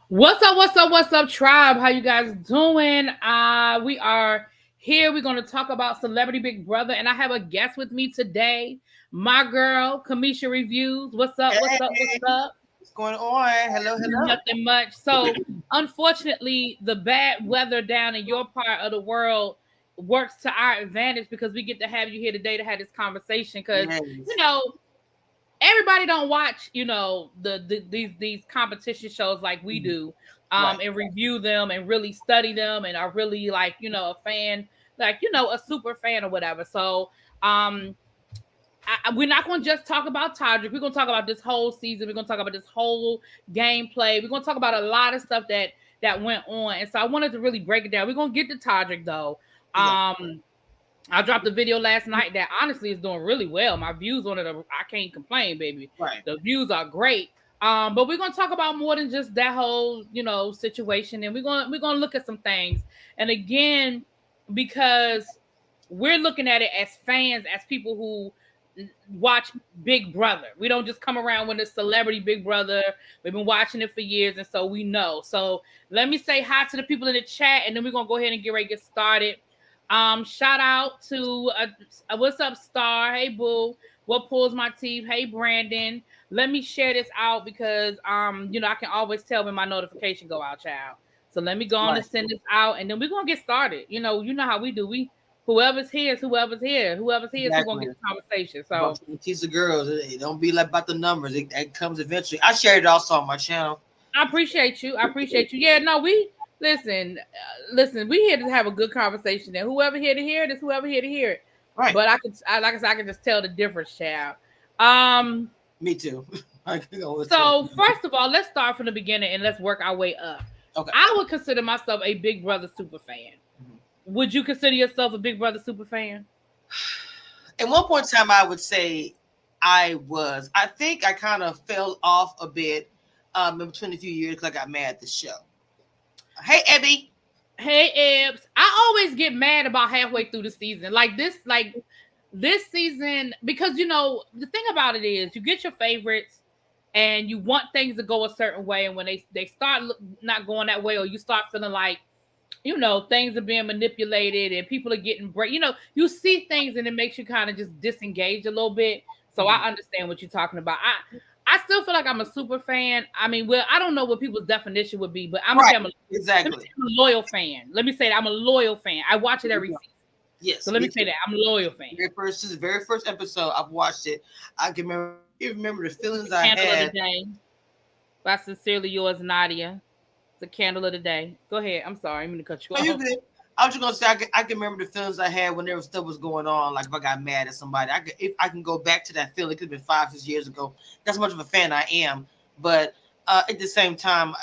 What's up, tribe? How you guys doing? We are here. We're going to talk about Celebrity Big Brother, and I have a guest with me today, my girl, Kamisha Reviews. What's up? What's up? What's Hey, up? what's going on? Hello, hello. Nothing much. So, unfortunately, the bad weather down in your part of the world works to our advantage because we get to have you here today to have this conversation. Because you Yes, know, everybody don't watch, these competition shows like we mhm, do, right. and review them and really study them and are really like, a fan, like, a super fan or whatever. So, um, we're not going to just talk about Todrick. We're going to talk about this whole season. We're going to talk about this whole gameplay. We're going to talk about a lot of stuff that went on. And so I wanted to really break it down. We're going to get to Todrick though. Yeah, I dropped a video last night that honestly is doing really well. My views on it I can't complain, baby. right. The views are great. But we're gonna talk about more than just that whole, situation, and we're gonna look at some things. And again, because we're looking at it as fans, as people who watch Big Brother. We don't just come around when it's Celebrity Big Brother. We've been watching it for years, and so we know. So let me say hi to the people in the chat, and then we're gonna go ahead and get ready to get started. Shout out to what's up, Star? Hey, Boo. What pulls my teeth? Hey, Brandon. Let me share this out because I can always tell when my notification go out, child. So let me go on Right. and send this out, and then we're gonna get started. You know how we do. We whoever's here is whoever's here. Whoever's here is who's gonna Exactly. get the conversation. About So to teach the girls. It don't be like about the numbers. It comes eventually. I shared it also on my channel. I appreciate you. I appreciate you. Yeah, no, we listen. Listen, we here to have a good conversation, and whoever here to hear it is whoever here to hear it. Right. But like I said, I can just tell the difference, child. Um, Me too. I can go with that. so first of all, let's start from the beginning and let's work our way up. Okay. I would consider myself a Big Brother super fan. Mhm. Would you consider yourself a Big Brother super fan? At one point in time, I would say I was. I think I kind of fell off a bit in between a few years because I got mad at the show. Hey, Abby. Hey, Ebs. I always get mad about halfway through the season. This season, because the thing about it is you get your favorites and you want things to go a certain way, and when they start not going that way, or you start feeling like things are being manipulated and people are getting break, you see things and it makes you kind of just disengage a little bit. So Mhm. I understand what you're talking about. I still feel like I'm a super fan. I mean, well, I don't know what people's definition would be, but I'm gonna say Right. let me say Exactly. I'm a loyal fan. Let me say that I'm a loyal fan. I watch it every season. So Yes, let me me say too. that I'm a loyal fan. The very first episode I've watched it. I can remember the feelings The I candle of the had. day. By sincerely yours, Nadia. The candle of the day. Go ahead. I'm sorry. I'm gonna cut you No, you off. good. I was just gonna say I can remember the feelings I had whenever stuff was going on. Like if I got mad at somebody, if I can go back to that feeling. It could have been 5, 6 years ago. That's how much of a fan I am. But at the same time,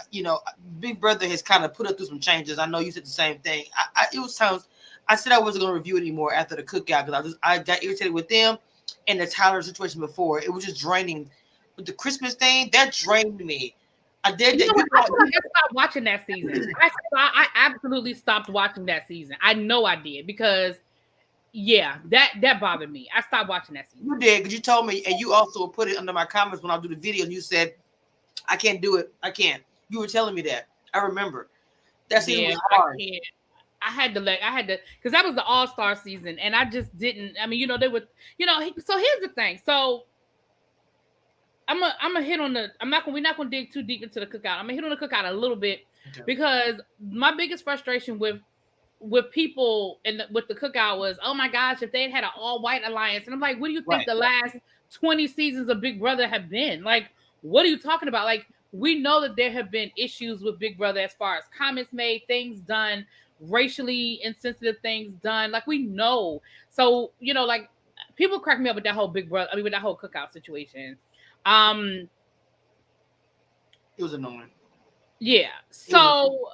Big Brother has kind of put us through some changes. I know you said the same thing. It was times I said I wasn't gonna review it anymore after the cookout because I got irritated with them and the Tyler situation before. It was just draining. With the Christmas thing, that drained me. I did You know that. what? I feel like I stopped watching that season. I absolutely stopped watching that season. I know I did because yeah, that bothered me. I stopped watching that season. You did because you told me, and you also put it under my comments when I do the video, and you said, "I can't do it. I can't." You were telling me that. I remember that season Yeah, was I hard. can't. I had to because that was the All-Star season, and I just didn't. I mean, they would, So here's the thing. So I'm gonna hit on the. I'm not gonna. We're not gonna dig too deep into the cookout. I'm gonna hit on the cookout a little bit Okay. because my biggest frustration with people and with the cookout was, oh my gosh, if they had an all white alliance, and I'm like, what do you think Right. the last 20 seasons of Big Brother have been? Like, what are you talking about? Like, we know that there have been issues with Big Brother as far as comments made, things done, racially insensitive things done. Like, we know. So, like people crack me up with that whole Big Brother. I mean, with that whole cookout situation. Um, It was annoying. yeah. It was. So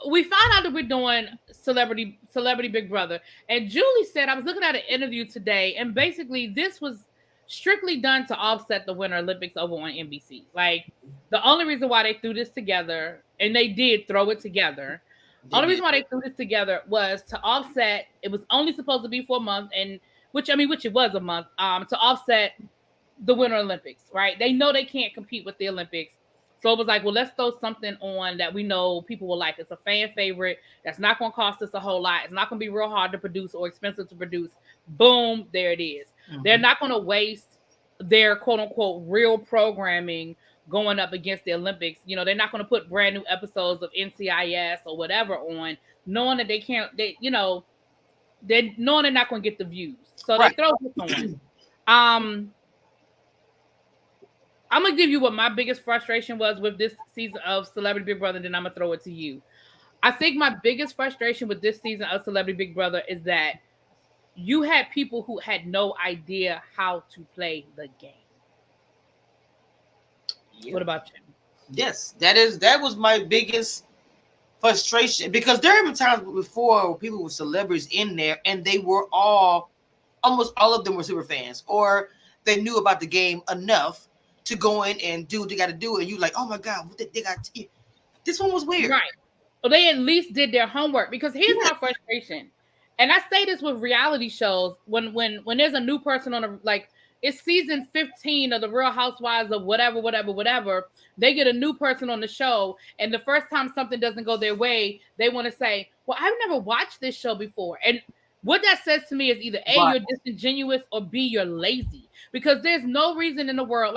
we found out that we're doing celebrity Big Brother. And Julie said, I was looking at an interview today, and basically this was strictly done to offset the Winter Olympics over on NBC. Like the only reason why they threw this together, and they did throw it together. They Only did. reason why they threw this together was to offset. It was only supposed to be for a month, and which it was a month. To offset the Winter Olympics, right? They know they can't compete with the Olympics. So it was like, well, let's throw something on that we know people will like. It's a fan favorite. That's not going to cost us a whole lot. It's not going to be real hard to produce or expensive to produce. Boom, there it is. Mhm. They're not going to waste their quote unquote real programming going up against the Olympics. You know, they're not going to put brand new episodes of NCIS or whatever on, knowing that they can't, they're knowing they're not going to get the views. So they Right. throw this on. I'm gonna give you what my biggest frustration was with this season of Celebrity Big Brother, then I'm gonna throw it to you. I think my biggest frustration with this season of Celebrity Big Brother is that you had people who had no idea how to play the game. Yeah. What about you? Yes, that was my biggest frustration, because there have been times before where people were celebrities in there and they were almost all of them were super fans, or they knew about the game enough to go in and do what they got to do, and you like, oh my god, what they got this one was weird. Right. Well, they at least did their homework, because here's my frustration. And I say this with reality shows, when there's a new person on it's season 15 of the Real Housewives of whatever, they get a new person on the show, and the first time something doesn't go their way, they want to say, well, I've never watched this show before. And what that says to me is either A, Right. you're disingenuous, or B, you're lazy. Because there's no reason in the world,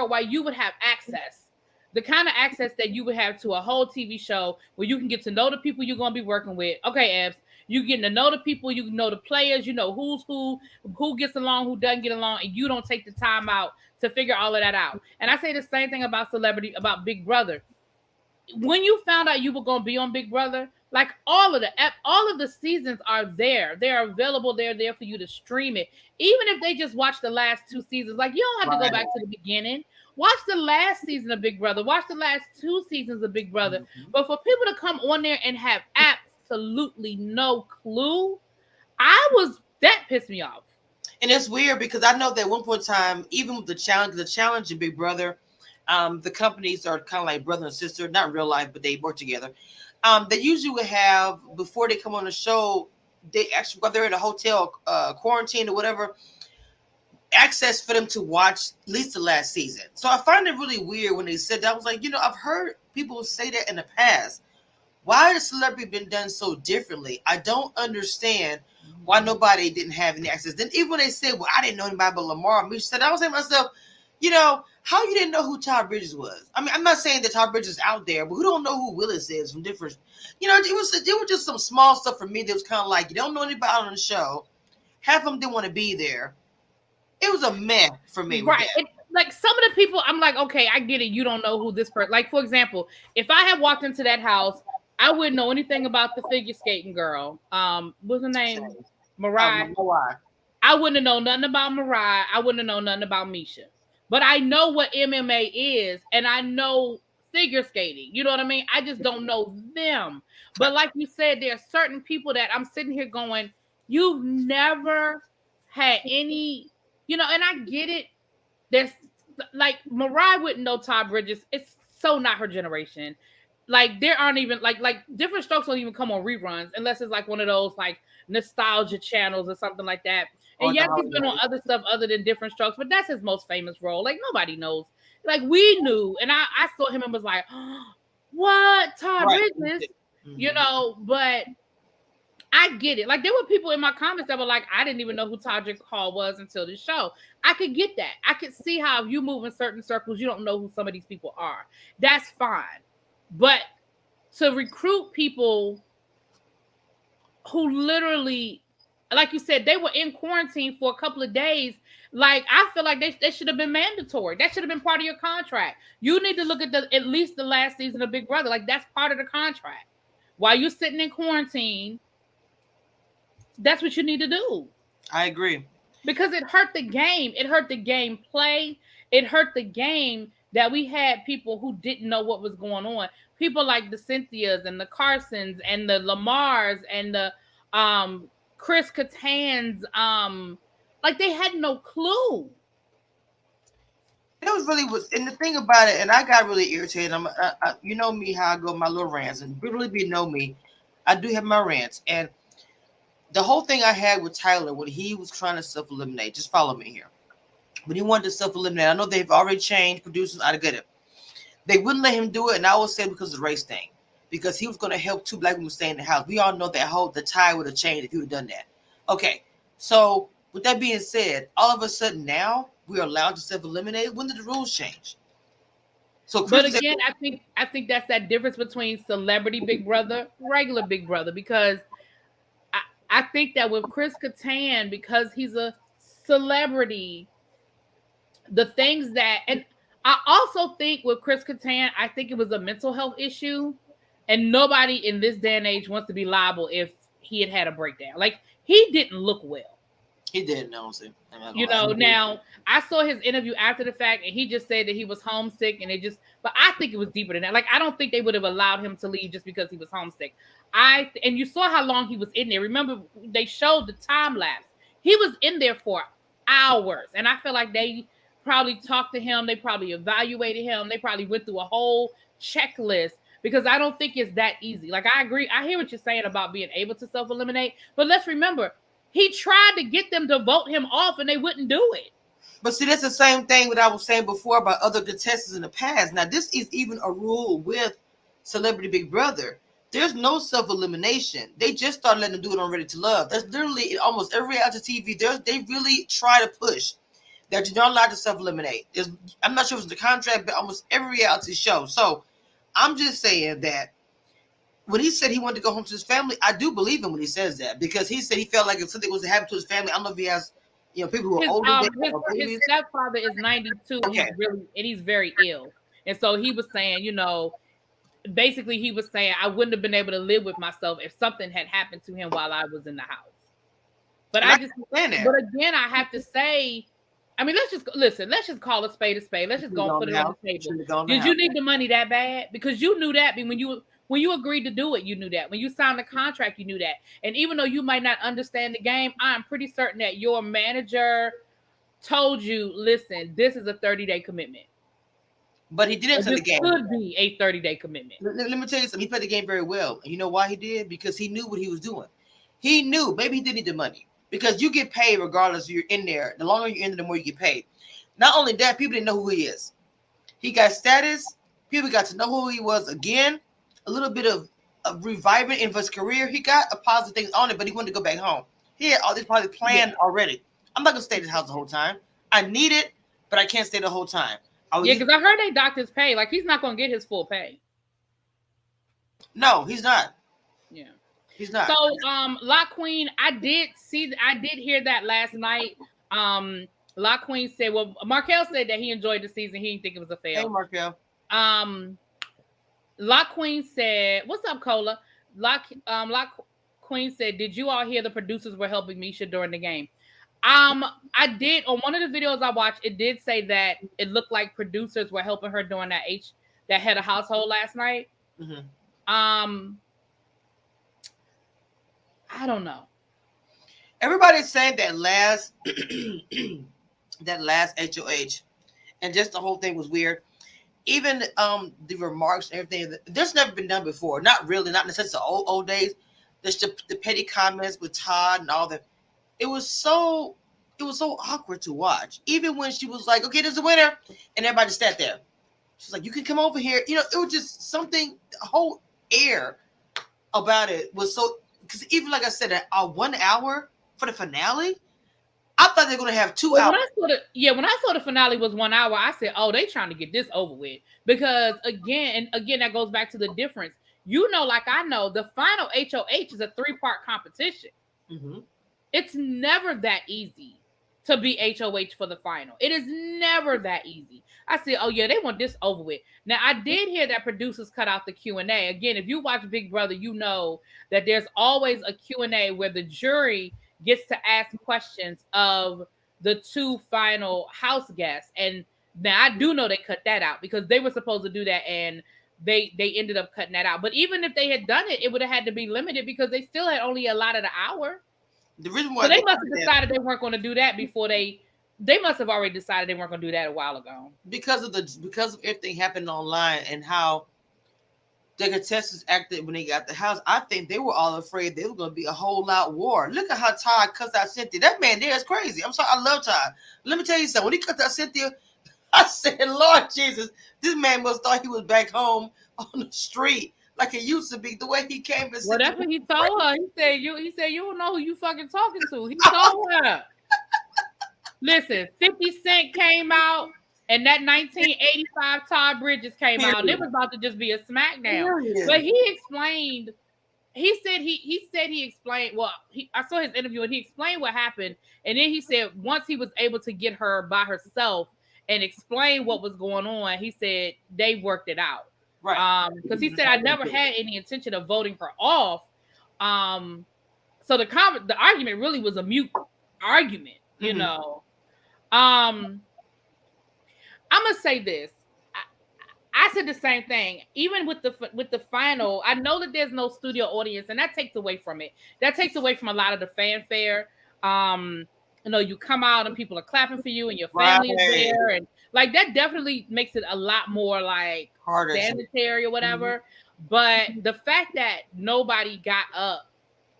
why you would have access, the kind of access that you would have to a whole TV show where you can get to know the people you're going to be working with. Okay, Ebs, you getting to know the people, you know the players, you know who's who gets along, who doesn't get along, and you don't take the time out to figure all of that out. And I say the same thing about Big Brother. When you found out you were going to be on Big Brother, like all of the seasons are there. They're available. They're there for you to stream it. Even if they just watch the last 2 seasons, like you don't have to go back to the beginning. Watch the last season of Big Brother. Watch the last 2 seasons of Big Brother. Mm-hmm. But for people to come on there and have absolutely no clue, that pissed me off. And it's weird because I know that at one point in time, even with the challenge of Big Brother, the companies are kind of like brother and sister, not in real life, but they work together. They usually would have, before they come on the show, they actually, while they're in a hotel quarantine or whatever, access for them to watch at least the last season. So I find it really weird when they said that. I was like, I've heard people say that in the past. Why has celebrity been done so differently? I don't understand why nobody didn't have any access. Then even when they said, well, I didn't know anybody but Lamar and said, I was saying to myself, how you didn't know who Todd Bridges was? I mean, I'm not saying that Todd Bridges is out there, but who don't know who Willis is from different, it was just some small stuff for me that was kind of like, you don't know anybody on the show. Half of them didn't want to be there. It was a mess for me. Right. Like some of the people, I'm like, okay, I get it. You don't know who this person, like, for example, if I had walked into that house, I wouldn't know anything about the figure skating girl. What's her name? Mariah. I wouldn't have known nothing about Mariah. I wouldn't have known nothing about Misha. But I know what MMA is, and I know figure skating. You know what I mean? I just don't know them. But like you said, there are certain people that I'm sitting here going, you've never had any, and I get it. There's like Mariah wouldn't know Todd Bridges. It's so not her generation. Like there aren't even like Different Strokes don't even come on reruns unless it's like one of those like nostalgia channels or something like that. And yes, he's been on other stuff other than Different Strokes, but that's his most famous role. Like nobody knows. Like we knew, and I saw him and was like, oh, "What, Todd Bridges?" Mm-hmm. But I get it. Like there were people in my comments that were like, "I didn't even know who Todrick Hall was until this show." I could get that. I could see how if you move in certain circles, you don't know who some of these people are. That's fine. But to recruit people who literally, like you said, they were in quarantine for a couple of days. Like, I feel like they should have been mandatory. That should have been part of your contract. You need to look at at least the last season of Big Brother. Like, that's part of the contract. While you're sitting in quarantine, that's what you need to do. I agree. Because it hurt the game. It hurt the gameplay. It hurt the game that we had people who didn't know what was going on. People like the Cynthias and the Carsons and the Lamars and the Chris Katans, like they had no clue. It was really and the thing about it, and I got really irritated. You know me, how I go my little rants, and really be know me, I do have my rants. And the whole thing I had with Tyler when he was trying to self-eliminate, just follow me here. when he wanted to self-eliminate. I know they've already changed producers. I get it. They wouldn't let him do it, and I will say because of the race thing, because he was going to help 2 black women stay in the house. We all know that the tide would have changed if he would have done that. Okay, so with that being said, all of a sudden now we're allowed to self-eliminate. When did the rules change? So, but again, I think that's that difference between celebrity Big Brother, regular Big Brother, because I think that with Chris Kattan, because he's a celebrity, the things that, and I also think with Chris Kattan, I think it was a mental health issue, and nobody in this day and age wants to be liable if he had a breakdown. Like, he didn't look well. He didn't, honestly. You know, now I saw his interview after the fact, and he just said that he was homesick, and but I think it was deeper than that. Like, I don't think they would have allowed him to leave just because he was homesick. And you saw how long he was in there. Remember, they showed the time lapse. He was in there for hours, and I feel like they probably talked to him. They probably evaluated him. They probably went through a whole checklist, because I don't think it's that easy. Like, I agree. I hear what you're saying about being able to self-eliminate, but let's remember, he tried to get them to vote him off, and they wouldn't do it. But see, that's the same thing that I was saying before about other contestants in the past. Now, this is even a rule with Celebrity Big Brother. There's no self-elimination. They just started letting them do it on Ready to Love. That's literally in almost every reality TV. They really try to push that you're not allowed to self-eliminate. I'm not sure if it's the contract, but almost every reality show. So I'm just saying that when he said he wanted to go home to his family, I do believe him when he says that, because he said he felt like if something was to happen to his family, I don't know if he has, people who are older. His stepfather is 92, okay. And he's very ill. And so he was saying, basically he was saying, I wouldn't have been able to live with myself if something had happened to him while I was in the house. But but again, I have to say, I mean, let's just call a spade a spade. Let's just go and put it on the table. Did you need the money that bad? Because you knew that when you agreed to do it, you knew that. When you signed the contract, you knew that. And even though you might not understand the game, I'm pretty certain that your manager told you, listen, this is a 30-day commitment. But he didn't play the game. It could be a 30-day commitment. Let me tell you something. He played the game very well. And you know why he did? Because he knew what he was doing. He knew. Maybe he didn't need the money. Because you get paid regardless if you're in there. The longer you're in there, the more you get paid. Not only that, people didn't know who he is. He got status. People got to know who he was again. A little bit of reviving in his career. He got a positive things on it, but he wanted to go back home. He had all this probably planned already. I'm not going to stay at the house the whole time. I need it, but I can't stay the whole time. Because I heard they docked his pay. Like, he's not going to get his full pay. No, he's not. Yeah. He's not. So, La Queen, I did hear that last night. La Queen said, well, Markel said that he enjoyed the season. He didn't think it was a fail. Hey, Markel. La Queen said, what's up, Cola? La Queen said, did you all hear the producers were helping Misha during the game? I did. On one of the videos I watched, it did say that it looked like producers were helping her during that head of household last night. Mm-hmm. I don't know. Everybody's saying that last HOH, and just the whole thing was weird. Even the remarks and everything, this never been done before. Not really, not in the sense of old days. There's the petty comments with Todd and all that. It was so awkward to watch. Even when she was like, okay, there's a winner, and everybody just sat there. She's like, you can come over here. It was just something, the whole air about it was so, because even like I said, 1 hour for the finale, I thought they were going to have 2 hours. When I saw the finale was 1 hour, I said, oh, they trying to get this over with. Because again, that goes back to the difference. Like I know, the final HOH is a 3-part competition. Mm-hmm. It's never that easy to be HOH for the final. It is never that easy. I said, oh, yeah, they want this over with. Now, I did hear that producers cut out the Q&A. Again, if you watch Big Brother, you know that there's always a Q&A where the jury gets to ask questions of the 2 final house guests. And now I do know they cut that out because they were supposed to do that, and they ended up cutting that out. But even if they had done it, it would have had to be limited because they still had only allotted an hour. The reason why so they must have decided they weren't going to do that before they must have already decided they weren't going to do that a while ago. Because of everything happening online and how the contestants acted when they got the house. I think they were all afraid there was going to be a whole lot war. Look at how Todd cussed out Cynthia. That man there is crazy. I'm sorry. I love Todd. Let me tell you something. When he cussed out Cynthia, I said, Lord Jesus, this man must thought he was back home on the street like it used to be. The way he came and Well, Cynthia. that's what he told her. He said you don't know who you fucking talking to. He told her. Listen, 50 Cent came out, and that 1985 Todd Bridges came out, and it was about to just be a smackdown. But he explained. He explained. Well, I saw his interview, and he explained what happened, and then he said once he was able to get her by herself and explain what was going on, he said they worked it out. Right. Because he said I never had any intention of voting her off. So the argument really was a mute argument, you know. I'm gonna say this. I said the same thing. Even with the final, I know that there's no studio audience, and that takes away from it. That takes away from a lot of the fanfare. You know, you come out and people are clapping for you, and your family is there, and like that definitely makes it a lot more like harder, sanitary or whatever. But the fact that nobody got up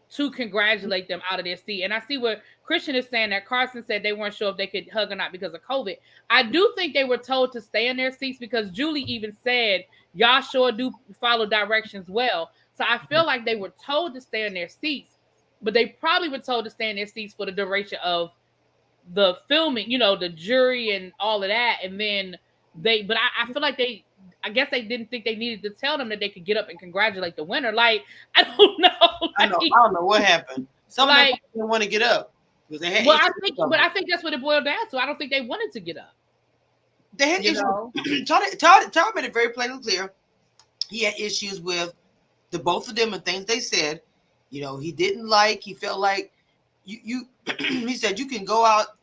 to congratulate them out of their seat. And I see what Christian is saying, that Carson said they weren't sure if they could hug or not because of COVID. I do think they were told to stay in their seats because Julie even said, y'all sure do follow directions well. So I feel like they were told to stay in their seats, but they probably were told to stay in their seats for the duration of the filming, you know, the jury and all of that. And then I feel like I guess they didn't think they needed to tell them that they could get up and congratulate the winner. Like, I don't know. I don't know what happened. Some of them didn't want to get up because they had. Well, I think that's what it boiled down to. I don't think they wanted to get up. They had issues. Todd made it very plain and clear. He had issues with the both of them and things they said. You know, he felt like you. He said you can go out,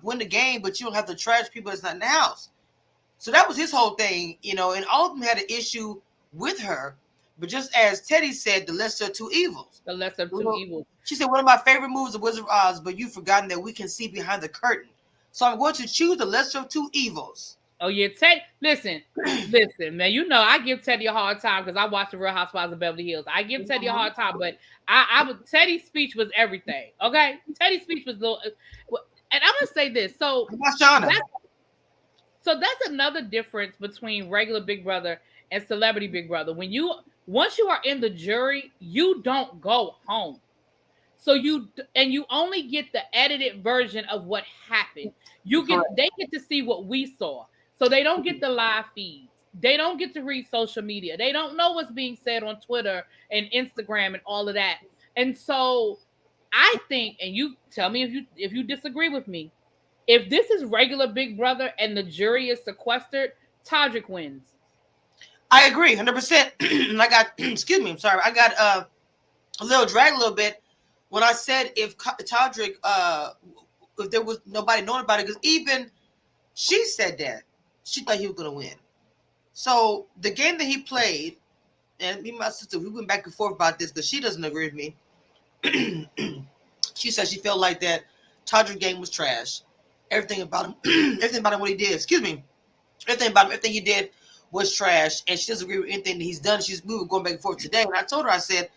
win the game, but you don't have to trash people that's not in the house. So that was his whole thing, you know, and all of them had an issue with her. But just as Teddy said, the lesser of two evils. The lesser of two evils. She said, one of my favorite moves of Wizard of Oz, but you've forgotten that we can see behind the curtain. So I'm going to choose the lesser of two evils. Oh, yeah. Teddy, listen, man. You know, I give Teddy a hard time because I watched The Real Housewives of Beverly Hills. I give Teddy a hard time, but Teddy's speech was everything, okay? Teddy's speech was little. And I'm going to say this. So that's another difference between regular Big Brother and Celebrity Big Brother. Once you are in the jury, you don't go home. So you only get the edited version of what happened. They get to see what we saw. So they don't get the live feeds. They don't get to read social media. They don't know what's being said on Twitter and Instagram and all of that. And so I think, and you tell me if you disagree with me, if this is regular Big Brother and the jury is sequestered, Todrick wins. I agree, 100%. And I got, excuse me, I'm sorry. I got a little drag a little bit when I said if Todrick, if there was nobody knowing about it, because even she said that she thought he was going to win. So the game that he played, and me and my sister, we went back and forth about this because she doesn't agree with me. She said she felt like that Todrick game was trash. Everything about him, what he did, everything he did was trash, and she doesn't agree with anything that he's done. We were going back and forth today, and I told her, I said,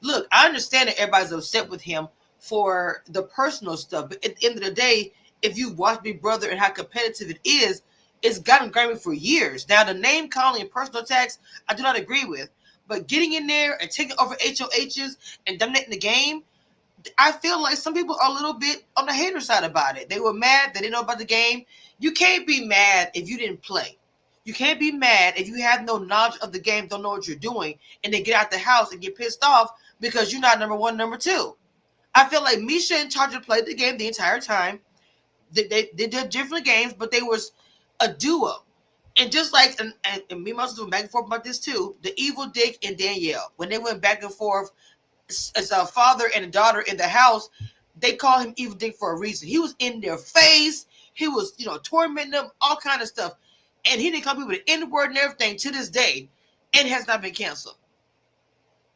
look, I understand that everybody's upset with him for the personal stuff, but at the end of the day, if you watch Big Brother and how competitive it is, it's gotten Grammy for years. Now, the name calling and personal attacks, I do not agree with, but getting in there and taking over HOHs and dominating the game, I feel like some people are a little bit on the hater side about it. They were mad. They didn't know about the game. You can't be mad if you didn't play. You can't be mad if you have no knowledge of the game, don't know what you're doing, and then get out the house and get pissed off because you're not number one, number two. I feel like Misha and Todrick played the game the entire time. They did different games, but they was a duo. And just like, and me and my sister went back and forth about this too, the Evil Dick and Danielle, when they went back and forth, as a father and a daughter in the house, they call him Evil Dick for a reason. He was in their face. He was, tormenting them, all kind of stuff. And he didn't call people the N-word and everything to this day, and has not been canceled.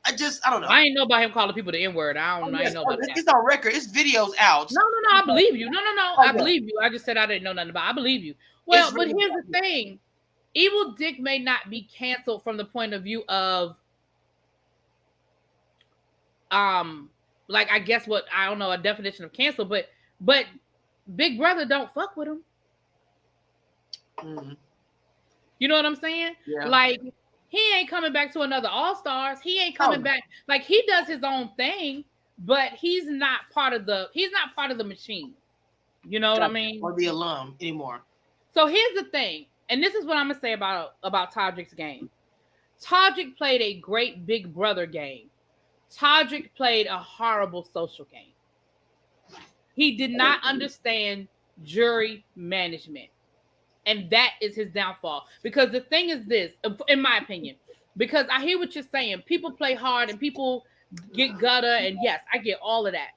I don't know. I ain't know about him calling people the N-word. I don't know about that. It's on record. It's videos out. No, I believe you. No, I believe you. I just said I didn't know nothing about it. I believe you. Well, but here's the thing. Evil Dick may not be canceled from the point of view of um like I guess what I don't know a definition of cancel, but Big Brother don't fuck with him. Mm-hmm. You know what I'm saying? Yeah. Like he ain't coming back to another All Stars. He ain't coming Oh, back. Like he does his own thing, but he's not part of the machine. You know what I mean? or the alum anymore. So here's the thing, and this is what I'm gonna say about Todrick's game. Todrick played a great Big Brother game. Todrick played a horrible social game. He did not understand jury management. And that is his downfall. Because the thing is this, in my opinion, because I hear what you're saying. People play hard and people get gutter. And yes, I get all of that.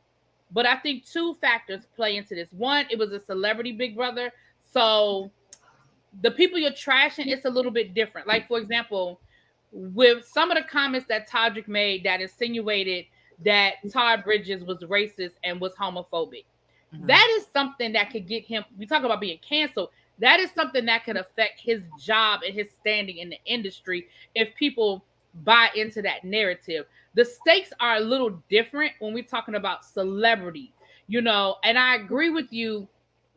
But I think two factors play into this. One, it was a celebrity Big Brother. So the people you're trashing, it's a little bit different. Like, for example, with some of the comments that Todrick made that insinuated that Todd Bridges was racist and was homophobic. Mm-hmm. That is something that could get him, we talk about being canceled, that is something that could affect his job and his standing in the industry if people buy into that narrative. The stakes are a little different when we're talking about celebrity, you know, and I agree with you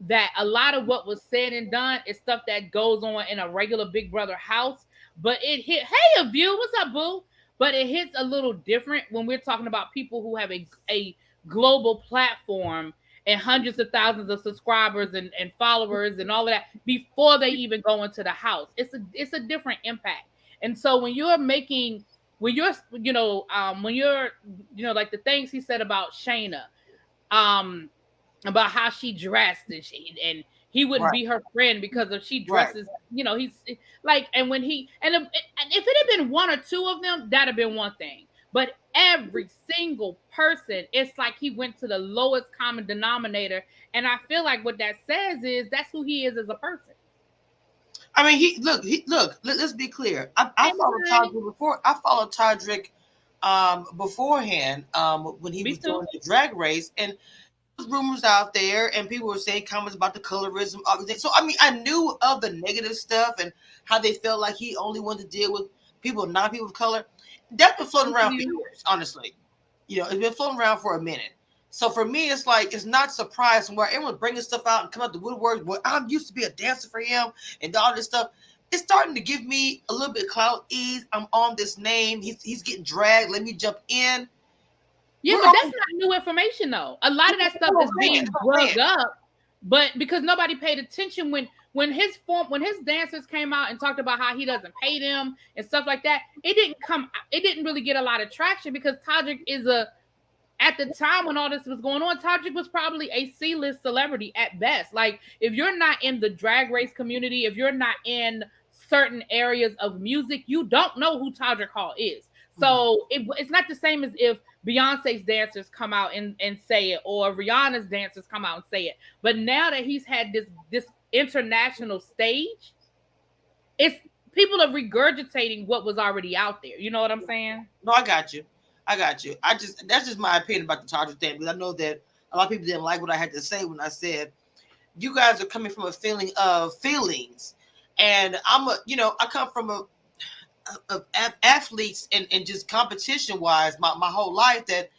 that a lot of what was said and done is stuff that goes on in a regular Big Brother house, but it hit, hey, a view, what's up, boo? But it hits a little different when we're talking about people who have a global platform and hundreds of thousands of subscribers and followers and all of that before they even go into the house. It's a different impact. And so when you're like the things he said about Shayna, about how she dressed and he wouldn't be her friend because of she dresses, he's like, and when he, and if it had been one or two of them, that'd have been one thing. But every single person, it's like he went to the lowest common denominator. And I feel like what that says is that's who he is as a person. I mean, look, let's be clear. I followed Todrick before. I followed Todrick beforehand when he was doing the drag race. And rumors out there and people were saying comments about the colorism, everything. So I mean, I knew of the negative stuff and how they felt like he only wanted to deal with people, not people of color. That's been floating around for years, honestly. It's been floating around for a minute. So for me, it's like, it's not surprising where everyone's bringing stuff out and come out the woodwork. Well, I used to be a dancer for him and all this stuff. It's starting to give me a little bit of clout ease. I'm on this name. He's getting dragged. Let me jump in. Yeah, but that's not new information though. A lot of that stuff is being drugged up, but because nobody paid attention when his dancers came out and talked about how he doesn't pay them and stuff like that, it didn't really get a lot of traction because Todrick at the time when all this was going on, Todrick was probably a C-list celebrity at best. Like, if you're not in the drag race community, if you're not in certain areas of music, you don't know who Todrick Hall is. So it's not the same as if Beyonce's dancers come out and say it, or Rihanna's dancers come out and say it. But now that he's had this international stage, it's people are regurgitating what was already out there. You know what I'm saying? No, I got you. That's just my opinion about the Todrick thing, because I know that a lot of people didn't like what I had to say when I said you guys are coming from a feeling of feelings, and I come from of athletes and just competition wise my whole life, that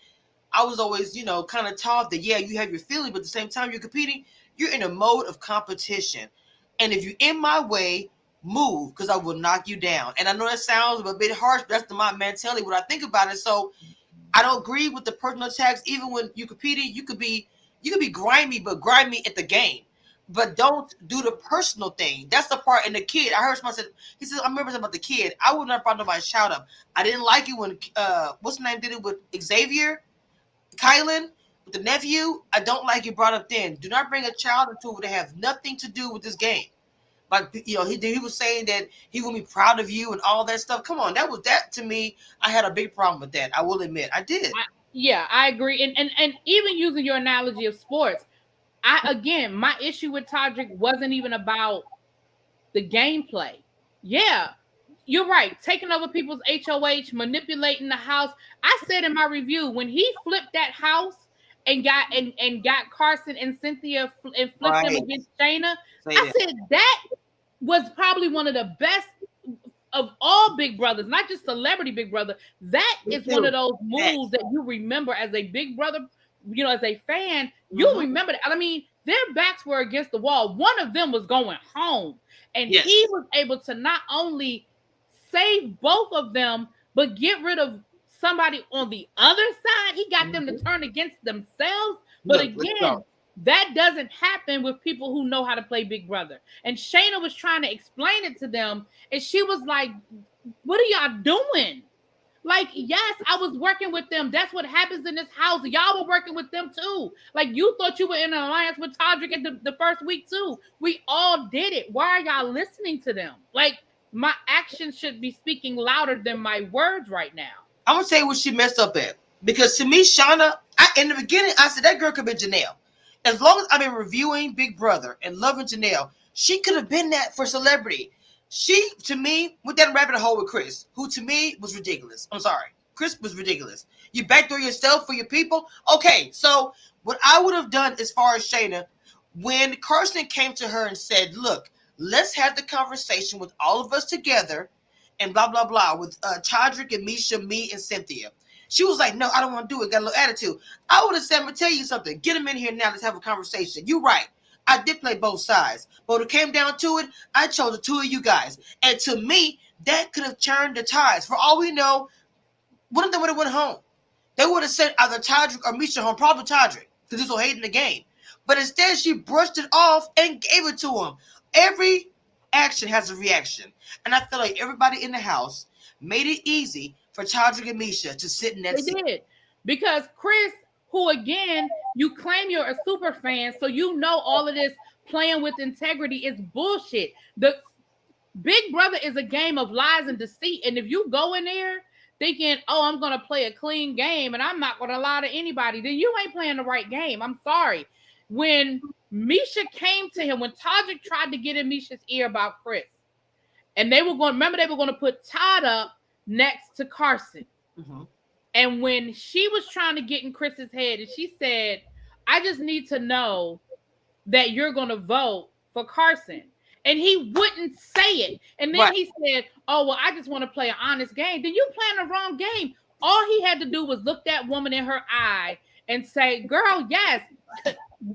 I was always kind of taught that you have your feelings, but at the same time you're competing, you're in a mode of competition, and if you're in my way, move, because I will knock you down. And I know that sounds a bit harsh, but that's my mentality when I think about it. So I don't agree with the personal attacks. Even when you're competing, you could be grimy, but grimy at the game. But don't do the personal thing. That's the part. And the kid, I heard someone said, he said, I remember something about the kid. I would not brought nobody shout up. I didn't like it when what's the name did it with Xavier, Kylan, with the nephew. I don't like it brought up then. Do not bring a child into it that have nothing to do with this game. Like, he was saying that he will be proud of you and all that stuff. Come on, that to me, I had a big problem with that. I will admit, I did. I agree. And even using your analogy of sports, my issue with Todrick wasn't even about the gameplay. Yeah, you're right. Taking over people's HOH, manipulating the house. I said in my review, when he flipped that house and got Carson and Cynthia and flipped them against Shayna, I said that was probably one of the best of all Big Brothers, not just celebrity Big Brother. That is one of those moves that you remember as a Big Brother, as a fan, you remember that. I mean, their backs were against the wall. One of them was going home, and he was able to not only save both of them, but get rid of somebody on the other side. He got them to turn against themselves. But again, that doesn't happen with people who know how to play Big Brother. And Shayna was trying to explain it to them, and she was like, what are y'all doing? Like, yes, I was working with them. That's what happens in this house. Y'all were working with them too. Like, you thought you were in an alliance with Todrick in the first week too. We all did it. Why are y'all listening to them? Like, my actions should be speaking louder than my words right now. I'm going to tell you what she messed up at. Because to me, Shauna, in the beginning, I said that girl could be Janelle. As long as I've been reviewing Big Brother and loving Janelle, she could have been that for celebrity. She, to me, went down a rabbit hole with Chris, who to me was ridiculous. I'm sorry. Chris was ridiculous. You backdoor yourself for your people? Okay, so what I would have done as far as Shayna, when Carson came to her and said, look, let's have the conversation with all of us together and blah, blah, blah, with Todrick and Misha, me, and Cynthia. She was like, no, I don't want to do it. Got a little attitude. I would have said, I'm going to tell you something. Get him in here now. Let's have a conversation. You're right. I did play both sides. But when it came down to it, I chose the two of you guys. And to me, that could have turned the tides. For all we know, one of them would have went home. They would have sent either Todrick or Misha home, probably Todrick, because he's so hating the game. But instead, she brushed it off and gave it to him. Every action has a reaction. And I feel like everybody in the house made it easy for Todrick and Misha to sit in that seat. They did. Because Chris, who again, you claim you're a super fan, so you know all of this playing with integrity is bullshit. The Big Brother is a game of lies and deceit. And if you go in there thinking, oh, I'm going to play a clean game and I'm not going to lie to anybody, then you ain't playing the right game. I'm sorry. When Misha came to him, when Todrick tried to get in Misha's ear about Chris, and they were going to put Todd up next to Carson. Mm-hmm. And when she was trying to get in Chris's head, and she said, I just need to know that you're going to vote for Carson. And he wouldn't say it. And then he said, oh, well, I just want to play an honest game. Then you playing the wrong game. All he had to do was look that woman in her eye and say, girl, yes,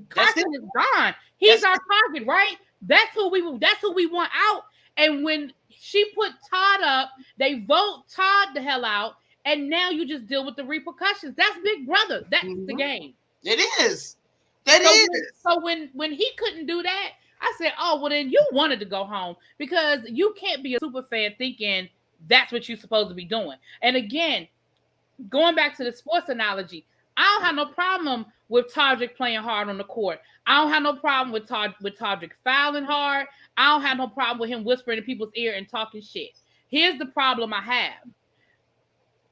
Carson is gone. He's our target, right? That's who we want out. And when she put Todd up, they vote Todd the hell out. And now you just deal with the repercussions. That's Big Brother. That's the game. It is. That is. So when he couldn't do that, I said, oh, well, then you wanted to go home, because you can't be a super fan thinking that's what you're supposed to be doing. And again, going back to the sports analogy, I don't have no problem with Todrick playing hard on the court. I don't have no problem with Todrick fouling hard. I don't have no problem with him whispering in people's ear and talking shit. Here's the problem I have.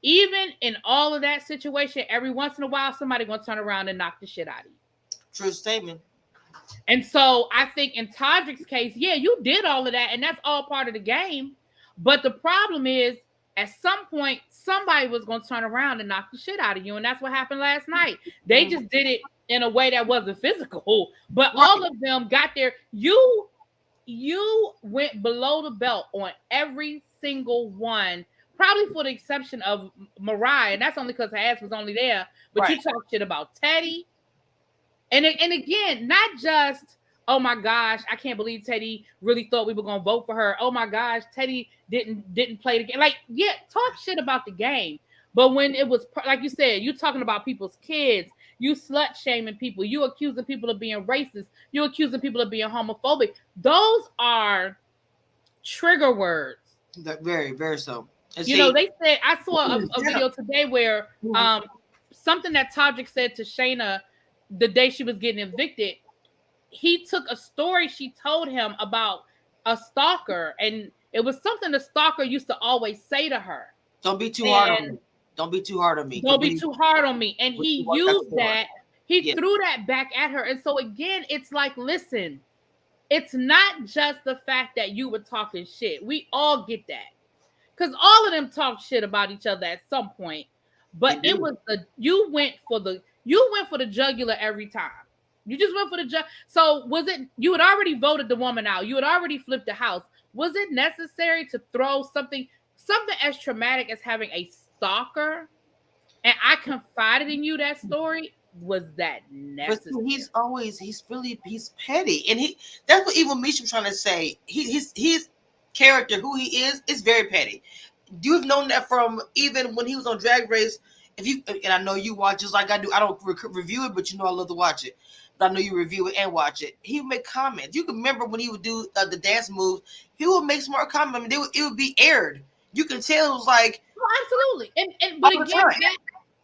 Even in all of that situation, every once in a while, somebody gonna turn around and knock the shit out of you. True statement. And so I think in Todrick's case, yeah, you did all of that, and that's all part of the game. But the problem is, at some point, somebody was going to turn around and knock the shit out of you, and that's what happened last night. They just did it in a way that wasn't physical, but all of them got there. You went below the belt on every single one, probably for the exception of Mariah, and that's only because her ass was only there. But you talked shit about Teddy. And again, not just, oh my gosh, I can't believe Teddy really thought we were gonna vote for her. Oh my gosh, Teddy didn't play the game. Like, yeah, talk shit about the game. But when it was, like you said, you talking about people's kids, you slut shaming people, you accusing people of being racist, you accusing people of being homophobic. Those are trigger words. Very, very so. They said, I saw a video today where something that Todrick said to Shayna the day she was getting evicted. He took a story she told him about a stalker, and it was something the stalker used to always say to her. Don't be too hard on me. Don't be too hard on me. Don't be too hard on me. And he used that. He threw that back at her. And so again, it's like, listen, it's not just the fact that you were talking shit. We all get that. Because all of them talk shit about each other at some point. But it was you went for the jugular every time. You just went for the judge. So was it, you had already voted the woman out. You had already flipped the house. Was it necessary to throw something as traumatic as having a stalker? And I confided in you that story. Was that necessary? But he's petty. And that's what even Misha was trying to say. His character, who he is very petty. You've known that from even when he was on Drag Race. And I know you watch just like I do. I don't review it, but I love to watch it. But I know you review it and watch it. He would make comments. You can remember when he would do the dance moves. He would make smart comments. I mean, it would be aired. You can tell it was like, absolutely.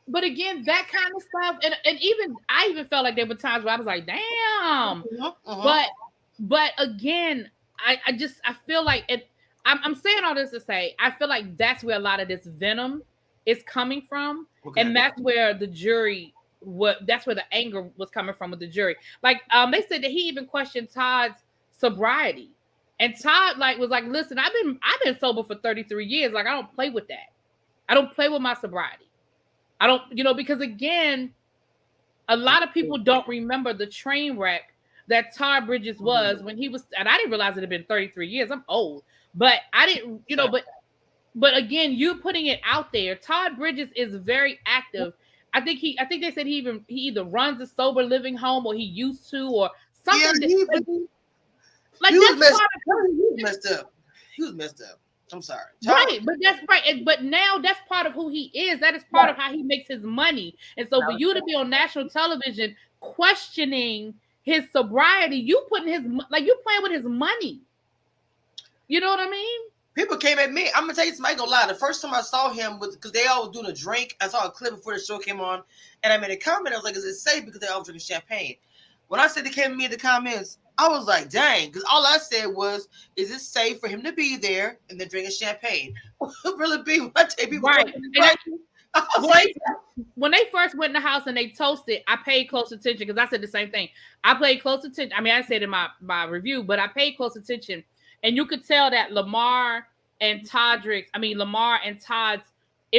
But again, that kind of stuff, and even I even felt like there were times where I was like, damn. But again, I feel like it. I'm saying all this to say I feel like that's where a lot of this venom is coming from, and that's where the jury, that's where the anger was coming from with the jury. Like they said that he even questioned Todd's sobriety, and Todd was like, listen, I've been sober for 33 years. Like, I don't play with that. I don't play with my sobriety. I don't, because again, a lot of people don't remember the train wreck that Todd Bridges was when he was, and I didn't realize it had been 33 years. I'm old, but I didn't, but again, you putting it out there. Todd Bridges is very active. I think they said he either runs a sober living home or he used to or something. Yeah, he was messed up. He was messed up. I'm sorry. Right, but that's right. But now that's part of who he is. That is part of how he makes his money. And so for you to be on national television questioning his sobriety, you playing with his money. You know what I mean? People came at me. I'm gonna tell you something. I ain't gonna lie. The first time I saw him because they all was doing a drink. I saw a clip before the show came on, and I made a comment. I was like, "Is it safe?" Because they all drinking champagne. When I said they came at me in the comments, I was like, "Dang!" Because all I said was, "Is it safe for him to be there and then drinking champagne?" Really be what I tell people. Right. When they first went in the house and they toasted, I paid close attention because I said the same thing. I paid close attention. I mean, I said in my review, but I paid close attention. And you could tell that Lamar and Todd's, it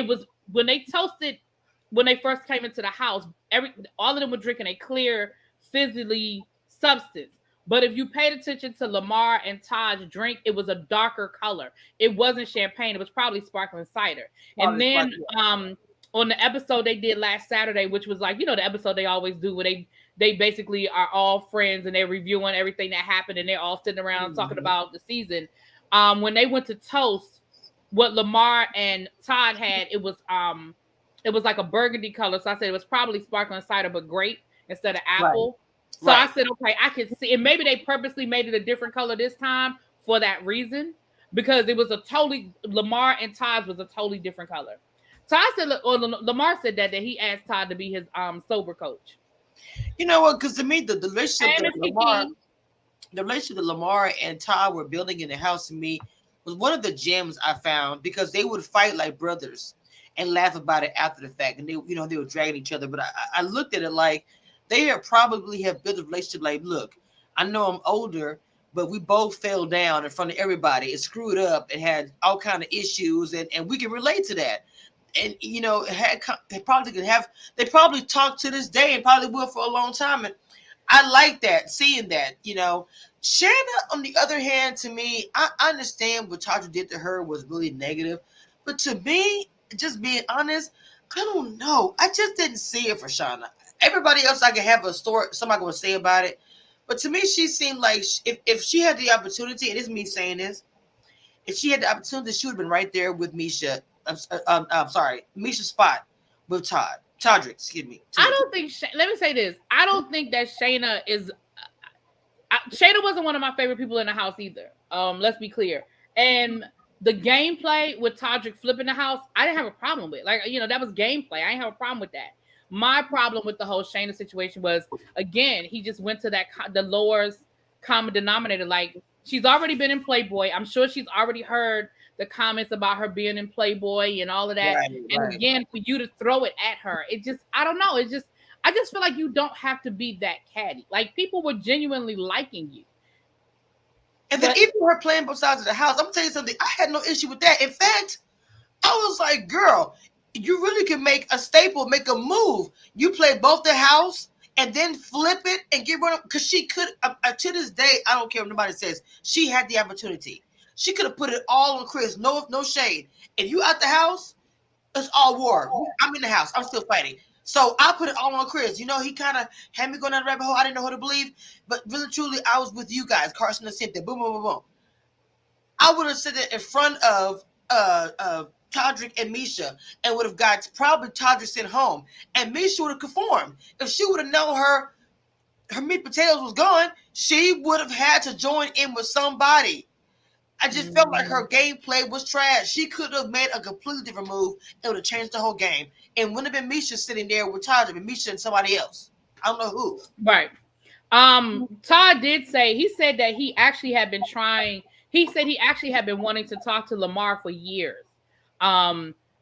was when they toasted, when they first came into the house, all of them were drinking a clear, fizzily substance. But if you paid attention to Lamar and Todd's drink, it was a darker color. It wasn't champagne. It was probably sparkling cider. And then on the episode they did last Saturday, which was like, the episode they always do where they basically are all friends and they're reviewing everything that happened and they're all sitting around talking about the season. When they went to toast, what Lamar and Todd had, it was like a burgundy color. So I said it was probably sparkling cider, but grape instead of apple. Right. So I said, okay, I can see, and maybe they purposely made it a different color this time for that reason, because it was Lamar and Todd's was a totally different color. Todd said, or Lamar said that he asked Todd to be his sober coach. You know what? Because to me, the relationship that Lamar and Todd were building in the house, to me, was one of the gems I found, because they would fight like brothers and laugh about it after the fact, and they were dragging each other. But I looked at it like they probably have built a relationship. Like, look, I know I'm older, but we both fell down in front of everybody and screwed up and had all kind of issues, and we can relate to that. And they probably talk to this day and probably will for a long time. And I like that, seeing that. Shanna, on the other hand, to me, I understand what Todrick did to her was really negative, but to me, just being honest, I don't know. I just didn't see it for Shanna. Everybody else, I can have a story, somebody going to say about it, but to me, she seemed like if she had the opportunity, and it's me saying this, if she had the opportunity, she would have been right there with Misha. I'm sorry, Misha's spot with Todrick, excuse me. I don't think, let me say this. I don't think that Shayna is, Shayna wasn't one of my favorite people in the house either. Let's be clear. And the gameplay with Todrick flipping the house, I didn't have a problem with. Like, that was gameplay. I didn't have a problem with that. My problem with the whole Shayna situation was, again, he just went to the lowest common denominator. Like, she's already been in Playboy. I'm sure she's already heard the comments about her being in Playboy and all of that. Right. Again, for you to throw it at her, I don't know. I just feel like you don't have to be that catty. Like, people were genuinely liking you. And then even her playing both sides of the house, I'm gonna tell you something. I had no issue with that. In fact, I was like, girl, you really can make a staple, make a move. You play both the house and then flip it and get rid of, because she could, to this day, I don't care what nobody says, she had the opportunity. She could have put it all on Chris. No shade. If you out the house, it's all war. I'm in the house. I'm still fighting. So I put it all on Chris. You know, he kind of had me going down the rabbit hole. I didn't know who to believe. But really, truly, I was with you guys. Carson and Cynthia. Boom, boom, boom, boom. I would have said it in front of Todrick and Misha and would have got probably Todrick sent home. And Misha would have conformed. If she would have known her meat potatoes was gone, she would have had to join in with somebody. I just felt like her gameplay was trash. She could have made a completely different move. It would have changed the whole game. And wouldn't have been Misha sitting there with Todrick and Misha and somebody else. I don't know who. Right. Todd did say, he said that he actually had been trying. He said he actually had been wanting to talk to Lamar for years.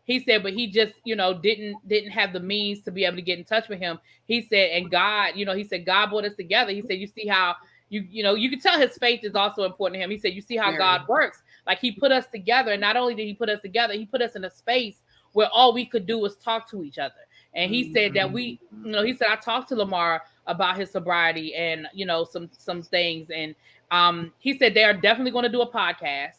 He said, but he just, didn't have the means to be able to get in touch with him. He said, and God, he said, God brought us together. He said, you see how you can tell his faith is also important to him. He said, you see how God works. Like he put us together. And not only did he put us together, he put us in a space where all we could do was talk to each other. And he said that he said, I talked to Lamar about his sobriety and, some things. And he said they are definitely going to do a podcast.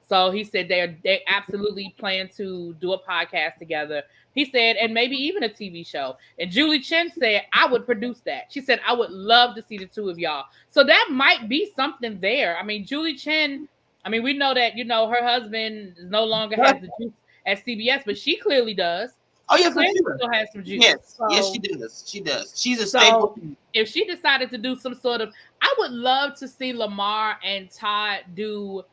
So he said they absolutely plan to do a podcast together. He said, and maybe even a TV show. And Julie Chen said, I would produce that. She said, I would love to see the two of y'all. So that might be something there. I mean, Julie Chen, we know that, her husband no longer has the juice at CBS, but she clearly does. Oh, yeah, she still has some juice. Yes, yes, she does. She does. She's a staple. If she decided to do some sort of, I would love to see Lamar and Todd do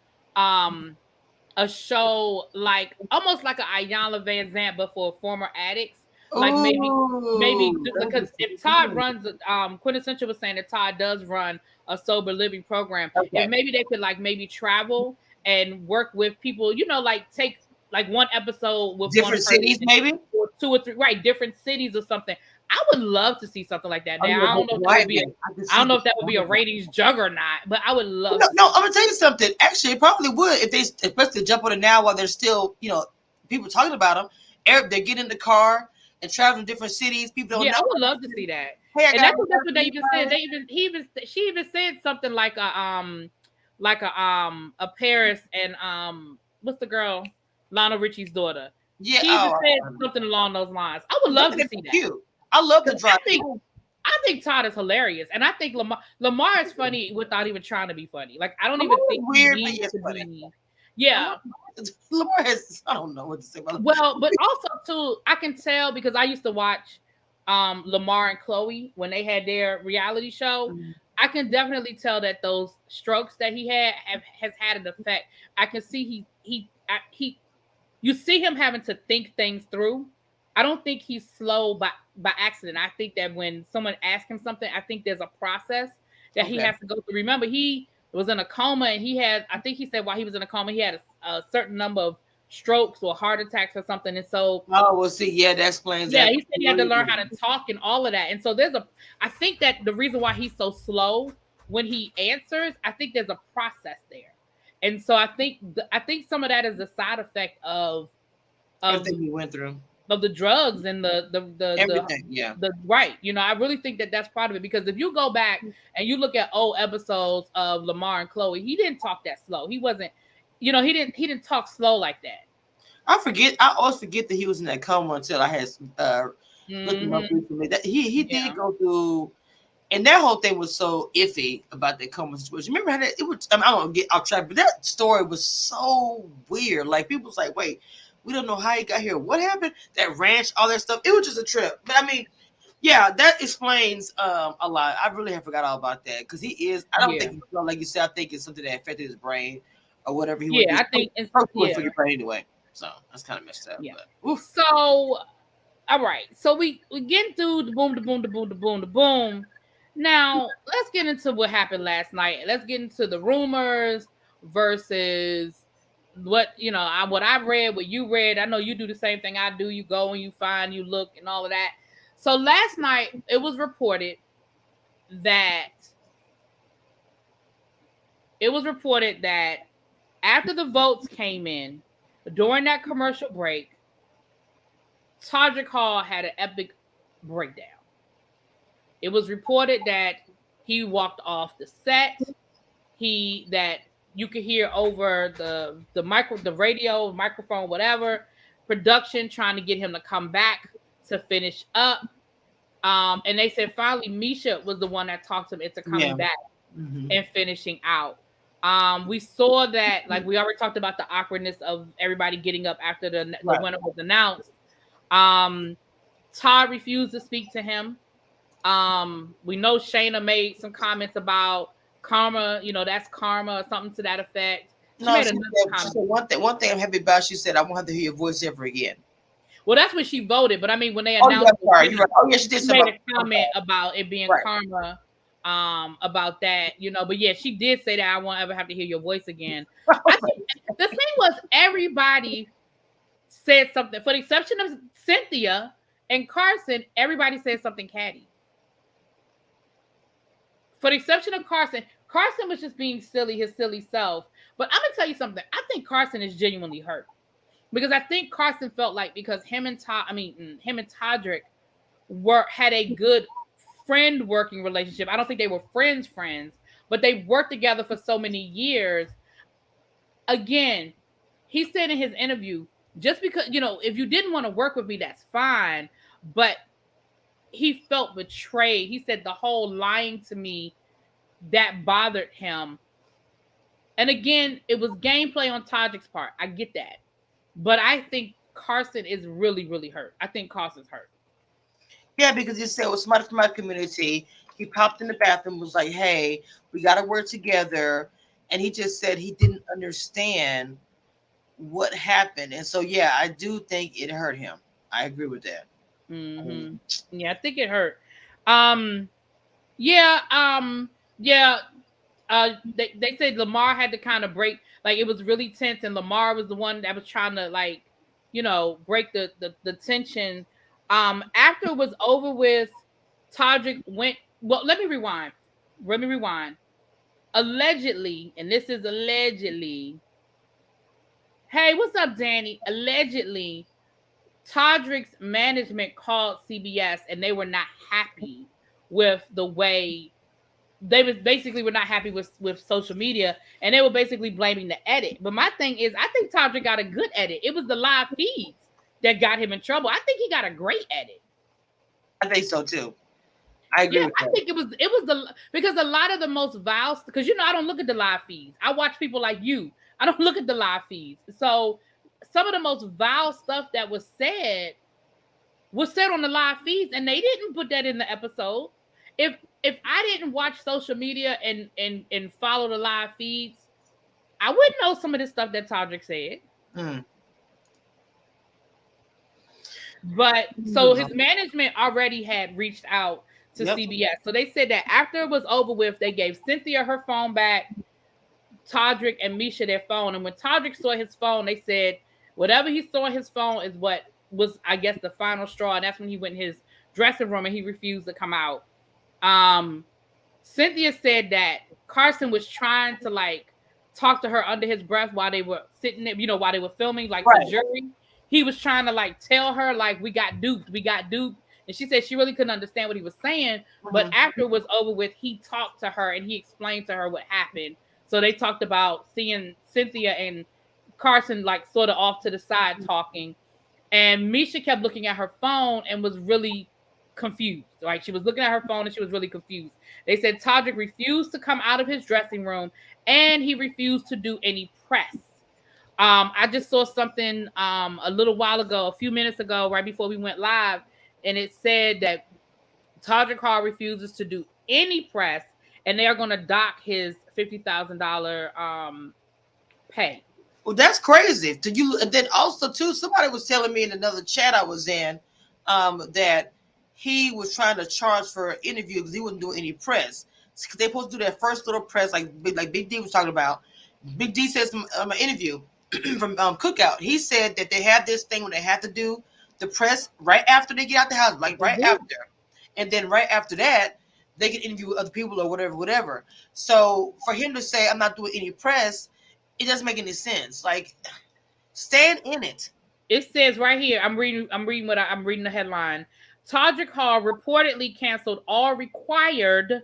a show like almost like a Ayanna Van Zandt, but for former addicts. Like maybe because if Todd runs, Quintessential was saying that Todd does run a sober living program, and maybe they could maybe travel and work with people, like take like one episode with different cities, maybe or 2 or 3, different cities or something. I would love to see something like that. Now, I don't know if that would be a ratings juggernaut, but I would love. No, I'm gonna tell you something. Actually, it probably would if they, especially jump on it now while there's still, people talking about them. They get in the car and travel to different cities. People don't know. I would love to see that. Hey, and that's what they even said. She even said something like a Paris and what's the girl? Lionel Richie's daughter. Yeah, she even said something along those lines. I would love to see that. Cute. I love the drive. I think Todd is hilarious, and I think Lamar is funny without even trying to be funny. Like I don't even think weird, but yes, funny. Yeah, Lamar has. I don't know what to say about. Well, but also too, I can tell because I used to watch Lamar and Chloe when they had their reality show. Mm-hmm. I can definitely tell that those strokes that he has had an effect. I can see he you see him having to think things through. I don't think he's slow by accident. I think that when someone asks him something, I think there's a process that he has to go through. Remember, he was in a coma and I think he said while he was in a coma, he had a certain number of strokes or heart attacks or something. And so, that explains that. Yeah, he said he had to learn how to talk and all of that. And so I think that the reason why he's so slow when he answers, I think there's a process there. And so I think some of that is a side effect of everything he went through. Of the drugs and the everything, right. I really think that that's part of it because if you go back and you look at old episodes of Lamar and Chloe, he didn't talk that slow. He wasn't, he didn't talk slow like that. I always forget that he was in that coma until I had looked him up recently. That he did go through, and that whole thing was so iffy about that coma situation. Remember how it was? I don't get off track, but that story was so weird. Like people was like, wait. We don't know how he got here. What happened? That ranch, all that stuff. It was just a trip. But that explains a lot. I really have forgot all about that because he is. I don't think, like you said, I think it's something that affected his brain or whatever. I think it's for your brain anyway. So that's kind of messed up. Yeah. But, so, all right. So we getting through the boom. Now let's get into what happened last night. Let's get into the rumors versus what I read, what you read. I know you do the same thing I do. You go and you find, you look, and all of that. So last night it was reported that after the votes came in during that commercial break, Todrick Hall had an epic breakdown. It was reported that he walked off the set. That you could hear over the radio, microphone, whatever, production trying to get him to come back to finish up. And they said finally Misha was the one that talked him into coming back and finishing out. We saw that, like we already talked about the awkwardness of everybody getting up after the winner was announced. Todd refused to speak to him. We know Shayna made some comments about karma, that's karma or something to that effect. She said one thing I'm happy about. She said, I won't have to hear your voice ever again. Well, that's when she voted, but I mean, when they announced, you're right. Oh yeah, she did. She made a comment about it being karma, about that, But yeah, she did say that I won't ever have to hear your voice again. I think the thing was everybody said something, for the exception of Cynthia and Carson. Everybody said something catty. For the exception of Carson was just being silly, his silly self. But I'm gonna tell you something. I think Carson is genuinely hurt. Because I think Carson felt like because him and Todrick had a good friend working relationship. I don't think they were friends, but they worked together for so many years. Again, he said in his interview, just because, if you didn't want to work with me, that's fine. But he felt betrayed. He said the whole lying to me, that bothered him. And again, it was gameplay on Todrick's part. I get that. But I think Carson is really, really hurt. I think Carson's hurt. Yeah, because he said, well, somebody from my community, he popped in the bathroom, was like, hey, we got to work together. And he just said he didn't understand what happened. And so, yeah, I do think it hurt him. I agree with that. Mm-hmm. Yeah, I think it hurt. They said Lamar had to kind of break, like it was really tense, and Lamar was the one that was trying to break the tension. After it was over with, Todrick went. Well, let me rewind. Allegedly, and this is allegedly. Hey, what's up, Danny? Allegedly, Todrick's management called CBS, and they were not happy with the way. They were not happy with social media, and they were basically blaming the edit. But my thing is, I think Todrick got a good edit. It was the live feeds that got him in trouble. I think he got a great edit. I think so too. I agree. I think it was because a lot of the most vile, because I don't look at the live feeds. I watch people like you. I don't look at the live feeds. So some of the most vile stuff that was said on the live feeds, and they didn't put that in the episode. If I didn't watch social media and follow the live feeds, I wouldn't know some of this stuff that Todrick said. But so his management already had reached out to CBS. So they said that after it was over with, they gave Cynthia her phone back, Todrick and Misha their phone. And when Todrick saw his phone, they said whatever he saw in his phone is what was, I guess, the final straw. And that's when he went in his dressing room and he refused to come out. Cynthia said that Carson was trying to talk to her under his breath while they were sitting there, while they were filming, the jury. He was trying to tell her we got duped. And she said she really couldn't understand what he was saying. But after it was over with, he talked to her and he explained to her what happened. So they talked about seeing Cynthia and Carson sort of off to the side talking. And Misha kept looking at her phone and was really confused. She was looking at her phone and she was really confused. They said Todrick refused to come out of his dressing room and he refused to do any press. I just saw something a little while ago, a few minutes ago, right before we went live, and it said that Todrick Hall refuses to do any press and they are going to dock his $50,000 pay. Well, that's crazy. And then also too, somebody was telling me in another chat I was in that he was trying to charge for an interview because he wouldn't do any press. They're supposed to do that first little press, like Big D was talking about. Big D says an interview from Cookout. He said that they have this thing when they have to do the press right after they get out the house, after, and then right after that they can interview other people or whatever. So for him to say I'm not doing any press, it doesn't make any sense. Stand in it. It says right here. I'm reading the headline. Todrick Hall reportedly canceled all required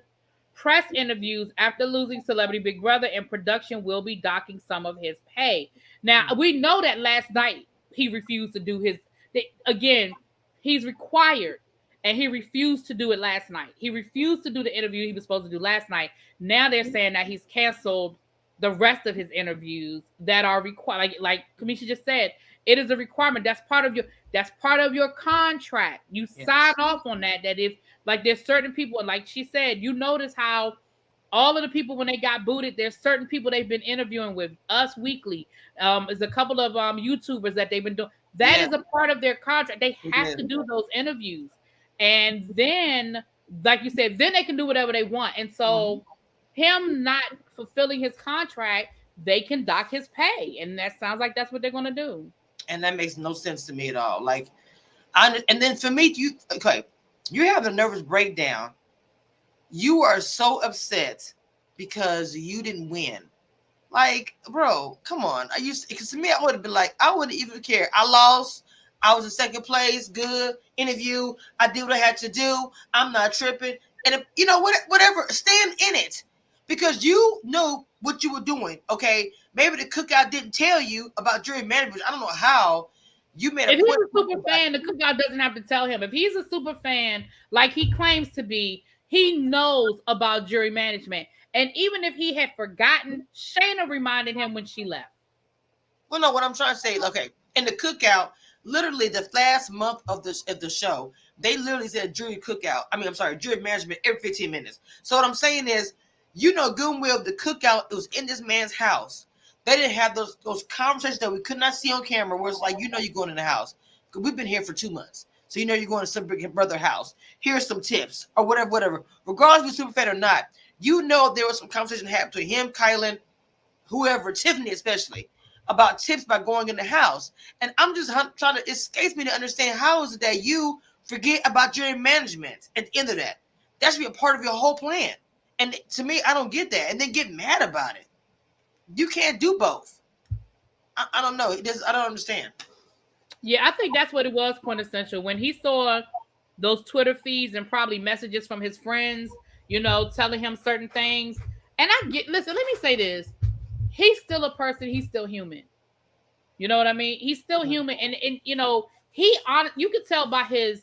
press interviews after losing Celebrity Big Brother, and production will be docking some of his pay. Now, we know that last night he refused to do his. Again, he's required, and he refused to do it last night. He refused to do the interview he was supposed to do last night. Now they're saying that he's canceled the rest of his interviews that are required. Like Kamisha just said, it is a requirement. That's part of your contract. You sign off on that. That if like there's certain people, like she said, you notice how all of the people when they got booted, there's certain people they've been interviewing with Us Weekly. There's a couple of YouTubers that they've been doing. That is a part of their contract. They have to do those interviews, and then, like you said, then they can do whatever they want. And so, him not fulfilling his contract, they can dock his pay, and that sounds like that's what they're going to do. And that makes no sense to me at all. Like, and then for me, you have a nervous breakdown. You are so upset because you didn't win. Like, bro, come on. Because to me, I would have been like, I wouldn't even care. I lost. I was in second place. Good interview. I did what I had to do. I'm not tripping. And if, whatever, stand in it, because you know what you were doing. Okay, maybe the Cookout didn't tell you about jury management. I don't know how. You made if he's a super fan, the Cookout doesn't have to tell him. If he's a super fan, like he claims to be, he knows about jury management. And even if he had forgotten, Shayna reminded him when she left. Well, no, what I'm trying to say, okay, in the Cookout, literally the last month of the show, they literally said jury management every 15 minutes. So what I'm saying is, good and well, the Cookout, it was in this man's house. They didn't have those conversations that we could not see on camera where it's like, you're going in the house. We've been here for 2 months. So you're going to some big brother house. Here's some tips or whatever. Regardless if you're a super fan or not, there was some conversation happened between him, Kylan, whoever, Tiffany especially, about tips by going in the house. And I'm just trying to, it escapes me to understand how is it that you forget about jury management at the end of that. That should be a part of your whole plan. And to me, I don't get that. And then get mad about it. You can't do both. I don't know. I don't understand. Yeah, I think that's what it was, quintessential. When he saw those Twitter feeds and probably messages from his friends, telling him certain things. And listen, let me say this. He's still a person. He's still human. You know what I mean? He's still human. And you could tell by his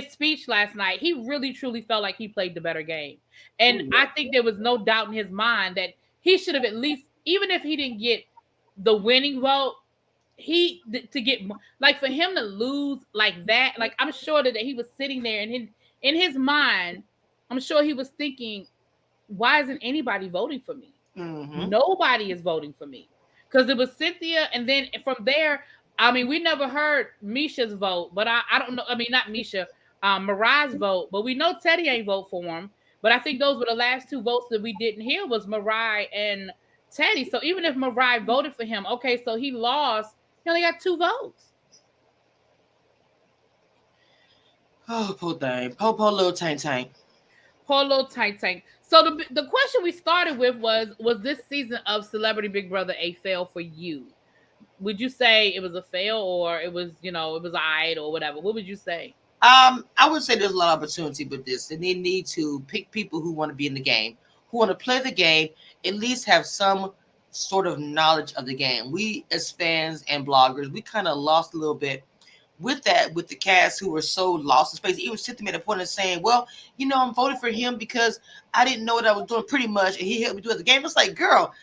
speech last night, he really, truly felt like he played the better game. And I think there was no doubt in his mind that he should have at least, even if he didn't get the winning vote, to get, like, for him to lose like that, like, I'm sure that he was sitting there and in his mind, I'm sure he was thinking, why isn't anybody voting for me? Nobody is voting for me. Because it was Cynthia, and then from there, I mean, we never heard Misha's vote, but I don't know. I mean, not Misha, Mariah's vote, but we know Teddy ain't vote for him. But I think those were the last 2 votes that we didn't hear was Mariah and Teddy. So even if Mariah voted for him, okay, so he lost. He only got 2 votes. Oh, poor thing. Poor little tank. Poor little tank. So the question we started with was this season of Celebrity Big Brother a fail for you? Would you say it was a fail, or it was, it was alright, or whatever? What would you say? I would say there's a lot of opportunity with this, and they need to pick people who want to be in the game, who want to play the game, at least have some sort of knowledge of the game. We as fans and bloggers, we kind of lost a little bit with that, with the cast who were so lost in space. Even sitting at a point of saying, well, I'm voting for him because I didn't know what I was doing pretty much, and he helped me do the game. It's like, girl,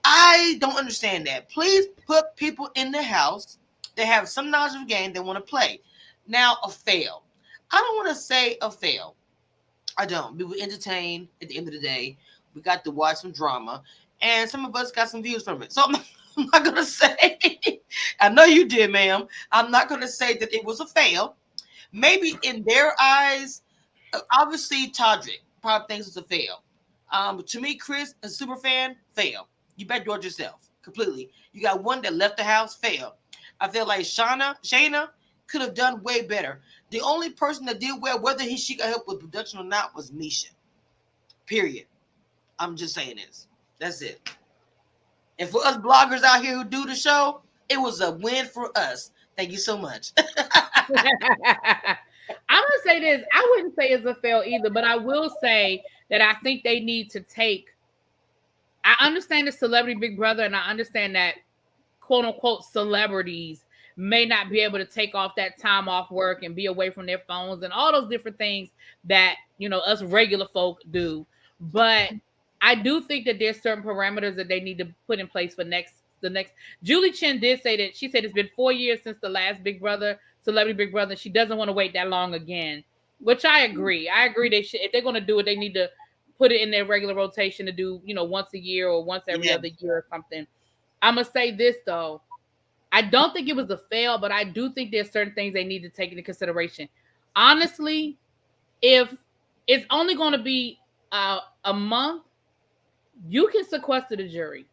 I don't understand that. Please put people in the house that have some knowledge of the game they want to play. Now, a fail. I don't want to say a fail. I don't. We were entertained at the end of the day. We got to watch some drama, and some of us got some views from it. So I'm not going to say, I know you did, ma'am. I'm not going to say that it was a fail. Maybe in their eyes, obviously Todrick probably thinks it's a fail. To me, Chris, a super fan, fail. You backdoored yourself completely. You got one that left the house, fail. I feel like Shayna could have done way better. The only person that did well, whether she got help with production or not, was Misha. Period. I'm just saying this. That's it. And for us bloggers out here who do the show, it was a win for us. Thank you so much. I'm gonna say this. I wouldn't say it's a fail either, but I will say that I think they need to take. I understand the celebrity Big Brother, and I understand that quote unquote celebrities may not be able to take off that time off work and be away from their phones and all those different things that us regular folk do. But I do think that there's certain parameters that they need to put in place for the next. Julie Chen did say that she said it's been 4 years since the last Big Brother, celebrity Big Brother. She doesn't want to wait that long again, which I agree. I agree they should, if they're going to do it, they need to put it in their regular rotation to do, once a year or once every other year or something. I'm going to say this though. I don't think it was a fail, but I do think there's certain things they need to take into consideration. Honestly, if it's only going to be a month, you can sequester the jury.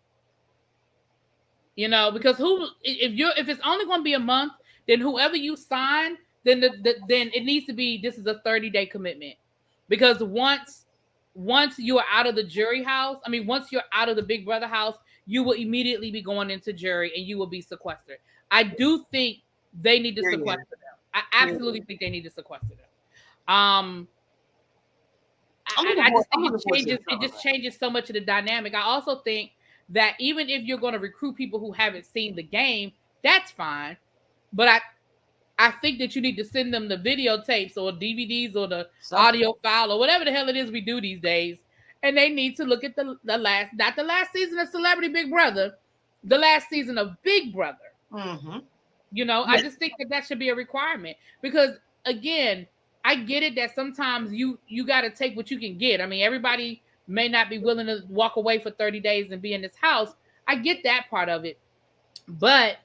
Because if it's only going to be a month, then whoever you sign, then then it needs to be, this is a 30-day commitment. Because once you are out of the jury house, once you're out of the Big Brother house, you will immediately be going into jury and you will be sequestered. I do think they need to sequester them. I absolutely think they need to sequester them. I just think it just changes so much of the dynamic. I also think that even if you're going to recruit people who haven't seen the game, that's fine. But I think that you need to send them the videotapes or DVDs or the audio file or whatever the hell it is we do these days. And they need to look at the last, not the last season of Celebrity Big Brother, the last season of Big Brother. Mm-hmm. I just think that should be a requirement. Because, again, I get it that sometimes you got to take what you can get. Everybody may not be willing to walk away for 30 days and be in this house. I get that part of it. But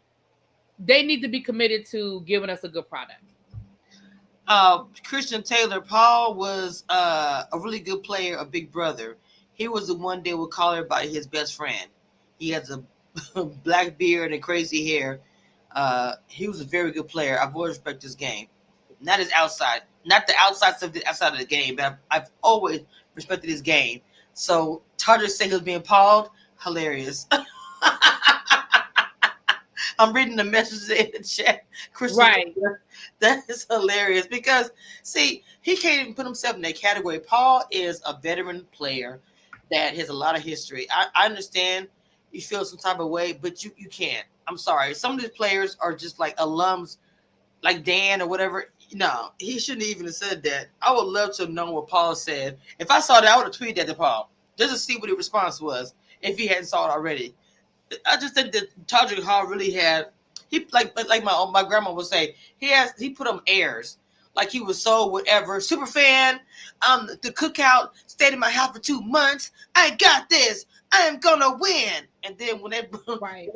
they need to be committed to giving us a good product. Christian Taylor, Paul was a really good player of Big Brother. He was the one that would call everybody his best friend. He has a black beard and crazy hair. He was a very good player. I've always respected his game. Not his outside, not the outside stuff outside of the game, but I've always respected his game. So Todrick saying he was being Pauled, hilarious. I'm reading the messages in the chat. Christian, right. That is hilarious because, see, he can't even put himself in that category. Paul is a veteran player that has a lot of history. I understand you feel some type of way, but you can't. I'm sorry. Some of these players are just like alums, like Dan or whatever. No, he shouldn't even have said that. I would love to know what Paul said. If I saw that, I would have tweeted that to Paul just to see what his response was if he hadn't saw it already. I just think that Todrick Hall really had, he like my grandma would say, he put on airs like he was so whatever super fan. The Cookout stayed in my house for 2 months. I got this. I am gonna win. And then when they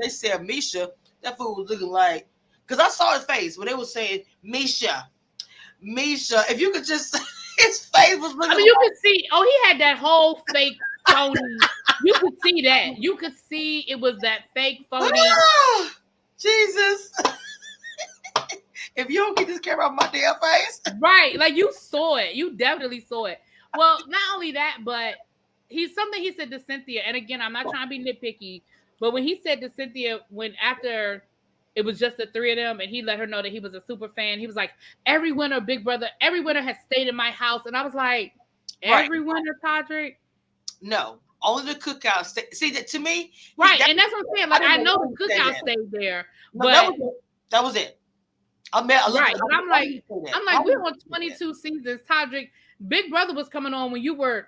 said Misha, that fool was looking like, because I saw his face when they were saying Misha. If you could just, his face was looking. You could see. Oh, he had that whole fake phony. You could see that. You could see it was that fake phony. Oh, Jesus. If you don't get this camera off my damn face. Right. Like you saw it. You definitely saw it. Well, not only that, but he said to Cynthia, and again, I'm not trying to be nitpicky, but when he said to Cynthia, after it was just the three of them, and he let her know that he was a super fan, he was like, every winner, Big Brother, every winner has stayed in my house. And I was like, every winner, Todrick? No. Only the Cookout stayed. See, that to me, right? And that's what I'm saying. Like I know the Cookout stayed there, but that was it. Right, but I'm like, we're on 22 seasons. Todrick, Big Brother was coming on when you were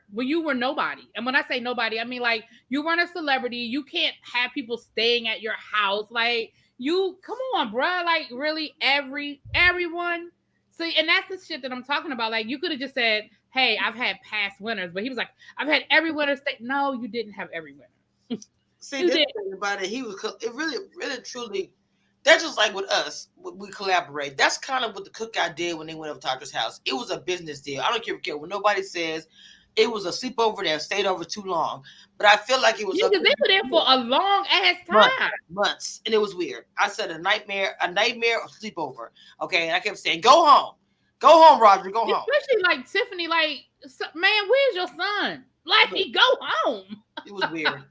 nobody. And when I say nobody, I mean like you weren't a celebrity. You can't have people staying at your house. Like come on, bro. Like really, everyone. See, and that's the shit that I'm talking about. Like you could have just said, hey, I've had past winners, but he was like, I've had every winner stay. No, you didn't have every winner. See, this thing about it, it really, really, truly. That's just like with us, we collaborate. That's kind of what the Cookout did when they went over to Todrick's house. It was a business deal. I don't care what nobody says. It was a sleepover that stayed over too long. But I feel like it was. Because they were there for a long ass time. Months. And it was weird. I said a nightmare of sleepover. Okay. And I kept saying, go home. Go home, Roger. Go home. Especially like Tiffany, like, man, where's your son? Like, he go home. It was weird.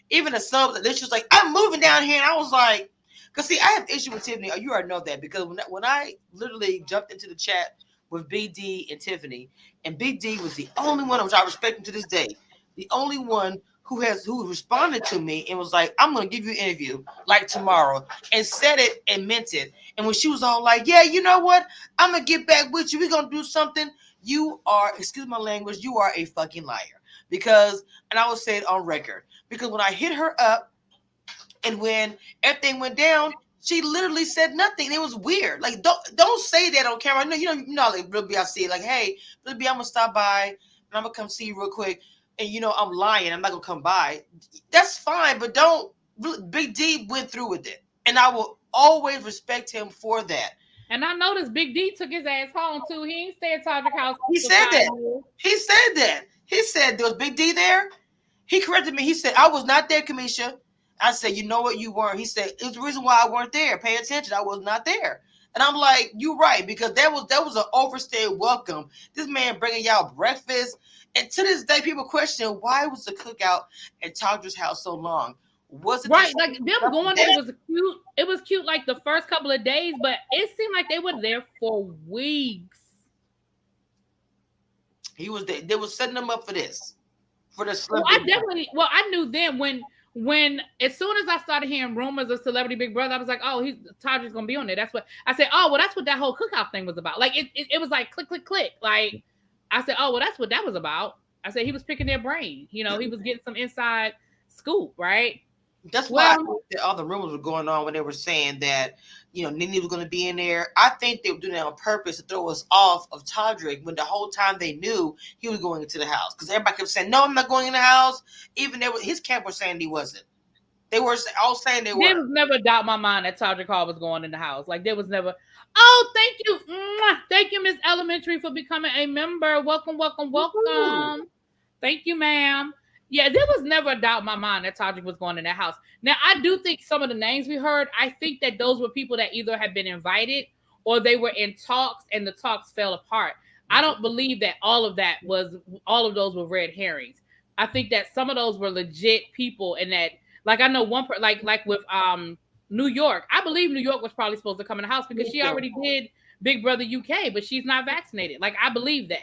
Even the subs, she was like, I'm moving down here. And I was like, because see, I have issue with Tiffany. You already know that because when I literally jumped into the chat with Big D and Tiffany, and Big D was the only one, which I respect him to this day, the only one who responded to me and was like, "I'm gonna give you an interview like tomorrow," and said it and meant it. And when she was all like, "Yeah, you know what? I'm gonna get back with you. We're gonna do something." You are, excuse my language, you are a fucking liar. Because, and I will say it on record, because when I hit her up and when everything went down, she literally said nothing. It was weird. Like, don't say that on camera. No, like Real B, I see it. Like, hey, Real B, I'm gonna stop by and I'm gonna come see you real quick. And I'm lying. I'm not gonna come by. That's fine, but don't. Big D went through with it, and I will always respect him for that. And I noticed Big D took his ass home too. He ain't stay at Todrick House. He said that. He said that. He said there was Big D there. He corrected me. He said, "I was not there, Kamisha." I said, "You know what? You weren't." He said, "It's the reason why I weren't there. Pay attention. I was not there." And I'm like, "You're right," because that was an overstayed welcome. This man bringing y'all breakfast, and to this day, people question why was the cookout at Todrick's house so long. Was it right? Like them going there was cute. It was cute like the first couple of days, but it seemed like they were there for weeks. He was there. They were setting them up for this. For the celebrity. I knew then when as soon as I started hearing rumors of Celebrity Big Brother, I was like, oh, Todrick's gonna be on there. That's what I said. Oh, well, that's what that whole cookout thing was about. Like it was like click, click, click. Like I said, oh, well, that's what that was about. I said he was picking their brain. He was getting some inside scoop, right? That's why all the rumors were going on when they were saying that, Nene was going to be in there. I think they were doing that on purpose to throw us off of Todrick when the whole time they knew he was going into the house. Because everybody kept saying, no, I'm not going in the house. Even his camp was saying he wasn't. They were all saying they were. There was never a doubt in my mind that Todrick Hall was going in the house. Like, there was never, oh, thank you. Thank you, Miss Elementary, for becoming a member. Welcome, welcome, welcome. Ooh. Thank you, ma'am. Yeah, there was never a doubt in my mind that Todrick was going in that house. Now, I do think some of the names we heard, I think that those were people that either had been invited or they were in talks and the talks fell apart. I don't believe that all of those were red herrings. I think that some of those were legit people and that, like I know one, like with New York, I believe New York was probably supposed to come in the house because she already did Big Brother UK, but she's not vaccinated. Like, I believe that.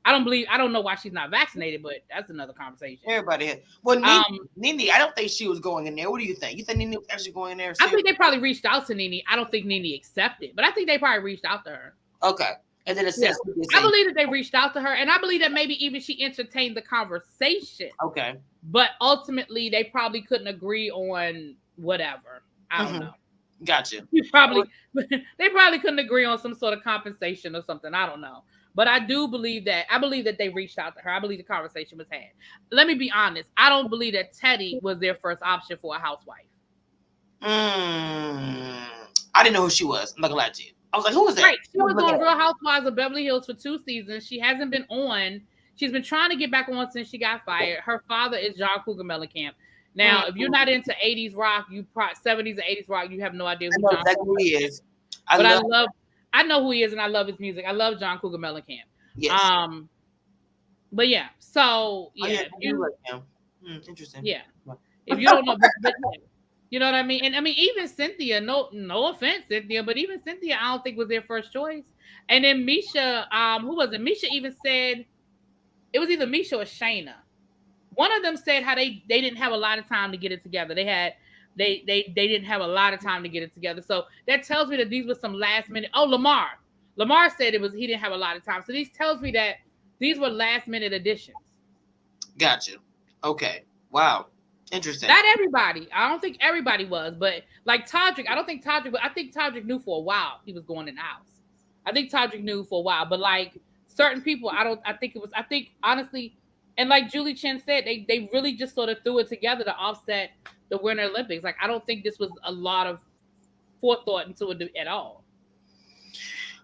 I don't know why she's not vaccinated, but that's another conversation. Everybody had. Well, Nene, I don't think she was going in there. What do you think? You think Nene was actually going in there? I think they probably reached out to Nene. I don't think Nene accepted, but I think they probably reached out to her. Okay. And then it says, I believe that they reached out to her, and I believe that maybe even she entertained the conversation. Okay. But ultimately, they probably couldn't agree on whatever. I don't know. Gotcha. They probably couldn't agree on some sort of compensation or something. I don't know. But I believe that they reached out to her. I believe the conversation was had. Let me be honest. I don't believe that Teddy was their first option for a housewife. I didn't know who she was. I'm not gonna lie to you. I was like, who was that? Right. She was on Real Housewives of Beverly Hills for 2 seasons. She hasn't been on. She's been trying to get back on since she got fired. Her father is John Cougar Mellencamp. Now, if you're not into 80s rock, 70s or 80s rock, you have no idea who John Cougar he is. I know who he is and I love his music. I love John Cougar Mellencamp. Yes. But yeah, so yeah. Interesting. Yeah. If you don't know, but you know what I mean? And I mean, even Cynthia, no offense, Cynthia, but even Cynthia, I don't think was their first choice. And then Misha, who was it? Misha even said it was either Misha or Shayna. One of them said how they didn't have a lot of time to get it together. They didn't have a lot of time to get it together. So that tells me that these were some last minute. Oh, Lamar said he didn't have a lot of time. So these tells me that these were last minute additions. Gotcha. Okay. Wow. Interesting. Not everybody. I don't think everybody was, but like Todrick, I think Todrick knew for a while he was going in the house. I think Todrick knew for a while, but like certain people, I think honestly, and like Julie Chen said, they really just sort of threw it together to offset the Winter Olympics. Like, I don't think this was a lot of forethought into it at all.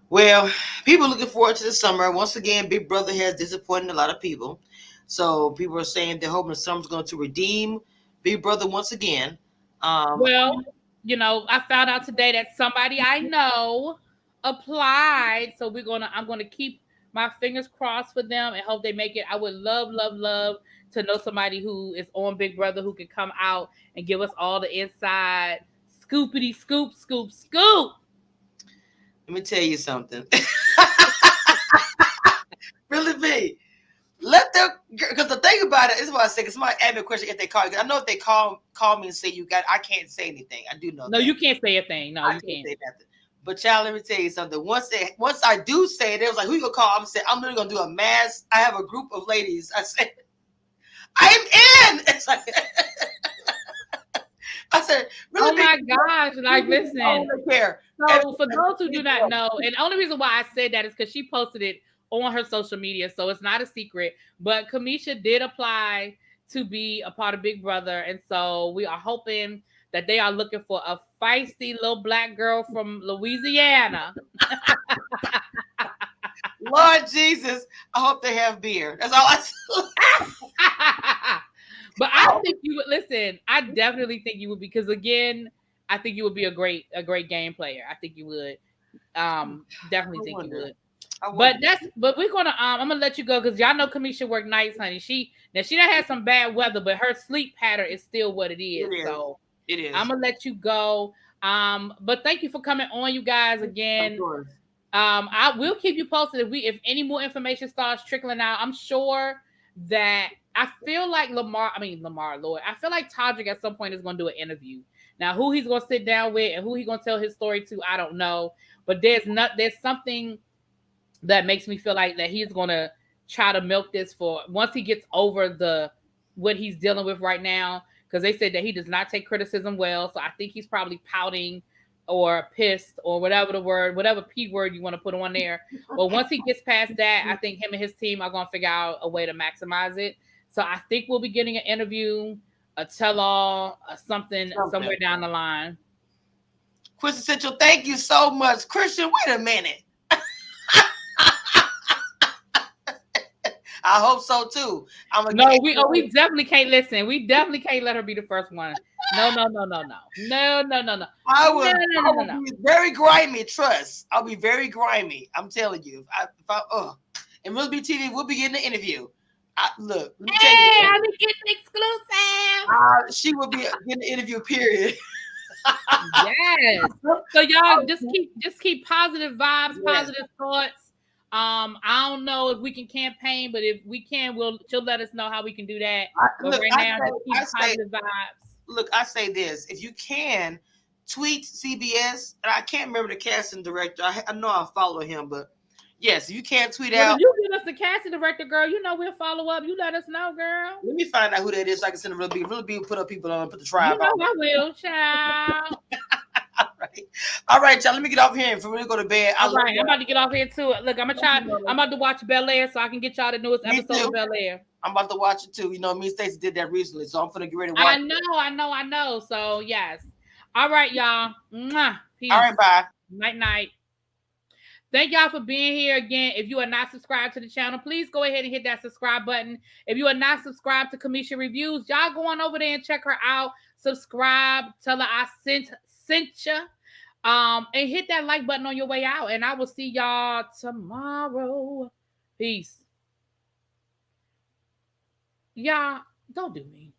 Well, people looking forward to the summer. Once again, Big Brother has disappointed a lot of people. So people are saying they're hoping the summer's going to redeem Big Brother once again. Well, I found out today that somebody I know applied. So I'm gonna keep my fingers crossed for them and hope they make it. I would love to know somebody who is on Big Brother who can come out and give us all the inside scoopity scoop. Let me tell you something. Really be. Let them, because the thing about it is what I say. It's my admin question if they call you. I know if they call me and say you got, I can't say anything. I do know No, that. you can't say a thing. No, I you can't can't. say nothing. But child, let me tell you something. Once I do say it, they was like, "Who you gonna call?" I'm saying, "I'm literally gonna do a mass." I have a group of ladies. I said, "I'm in." It's like, I said, Oh "Really my big." gosh! Like, I listen. don't care. So for those who do not know, and the only reason why I said that is because she posted it on her social media, so it's not a secret. But Kamisha did apply to be a part of Big Brother, and so we are hoping that they are looking for a feisty little black girl from Louisiana. Lord Jesus, I hope they have beer. That's all I said. But I think you would listen. I definitely think you would, because again, I think you would be a great game player. I think you would. Definitely think you would. But we're gonna I'm gonna let you go because y'all know Kamisha work nights, honey. She done had some bad weather, but her sleep pattern is still what it is. So it is. I'm gonna let you go. But thank you for coming on, you guys, again. Of course. I will keep you posted if any more information starts trickling out. I'm sure that I feel like Lamar, Lord, I feel like Todrick at some point is going to do an interview. Now, who he's going to sit down with and who he's going to tell his story to, I don't know. But there's something that makes me feel like that he's going to try to milk this for once he gets over what he's dealing with right now. Because they said that he does not take criticism well. So I think he's probably pouting or pissed or whatever P word you want to put on there. But once he gets past that, I think him and his team are going to figure out a way to maximize it. So I think we'll be getting an interview, a tell-all, something somewhere down the line. Quintessential, thank you so much. Christian, wait a minute. I hope so too. We definitely can't listen. We definitely can't let her be the first one. No. I will be very grimy. Trust, I'll be very grimy. I'm telling you. And ReallyBTV will be getting an interview. Look, let me tell you. I'll be getting exclusive. She will be getting an interview. Period. Yes. So y'all just keep positive vibes, positive thoughts. I don't know if we can campaign, but if we can, she'll let us know how we can do that. But right now, just keep positive vibes. Look, I say this: if you can, tweet CBS. And I can't remember the casting director. I know I follow him, but yes, you can't tweet out. If you give us the casting director, girl, you know we'll follow up. You let us know, girl. Let me find out who that is so I can send a Really be put up people on, put the tribe on. I will, child. All right, y'all. Let me get off here and for really go to bed. All right, I'm about to get off here too. Look, I'm about to watch Bel Air so I can get y'all the newest episode of Bel Air. I'm about to watch it too. You know, me and Stacey did that recently, so I'm gonna get ready to watch. I know. So yes. All right, y'all. Mwah. Peace. All right, bye. Night. Thank y'all for being here again. If you are not subscribed to the channel, please go ahead and hit that subscribe button. If you are not subscribed to Kamisha Reviews, y'all go on over there and check her out. Subscribe. Tell her I sent you. And hit that like button on your way out. And I will see y'all tomorrow. Peace. Y'all, don't do me.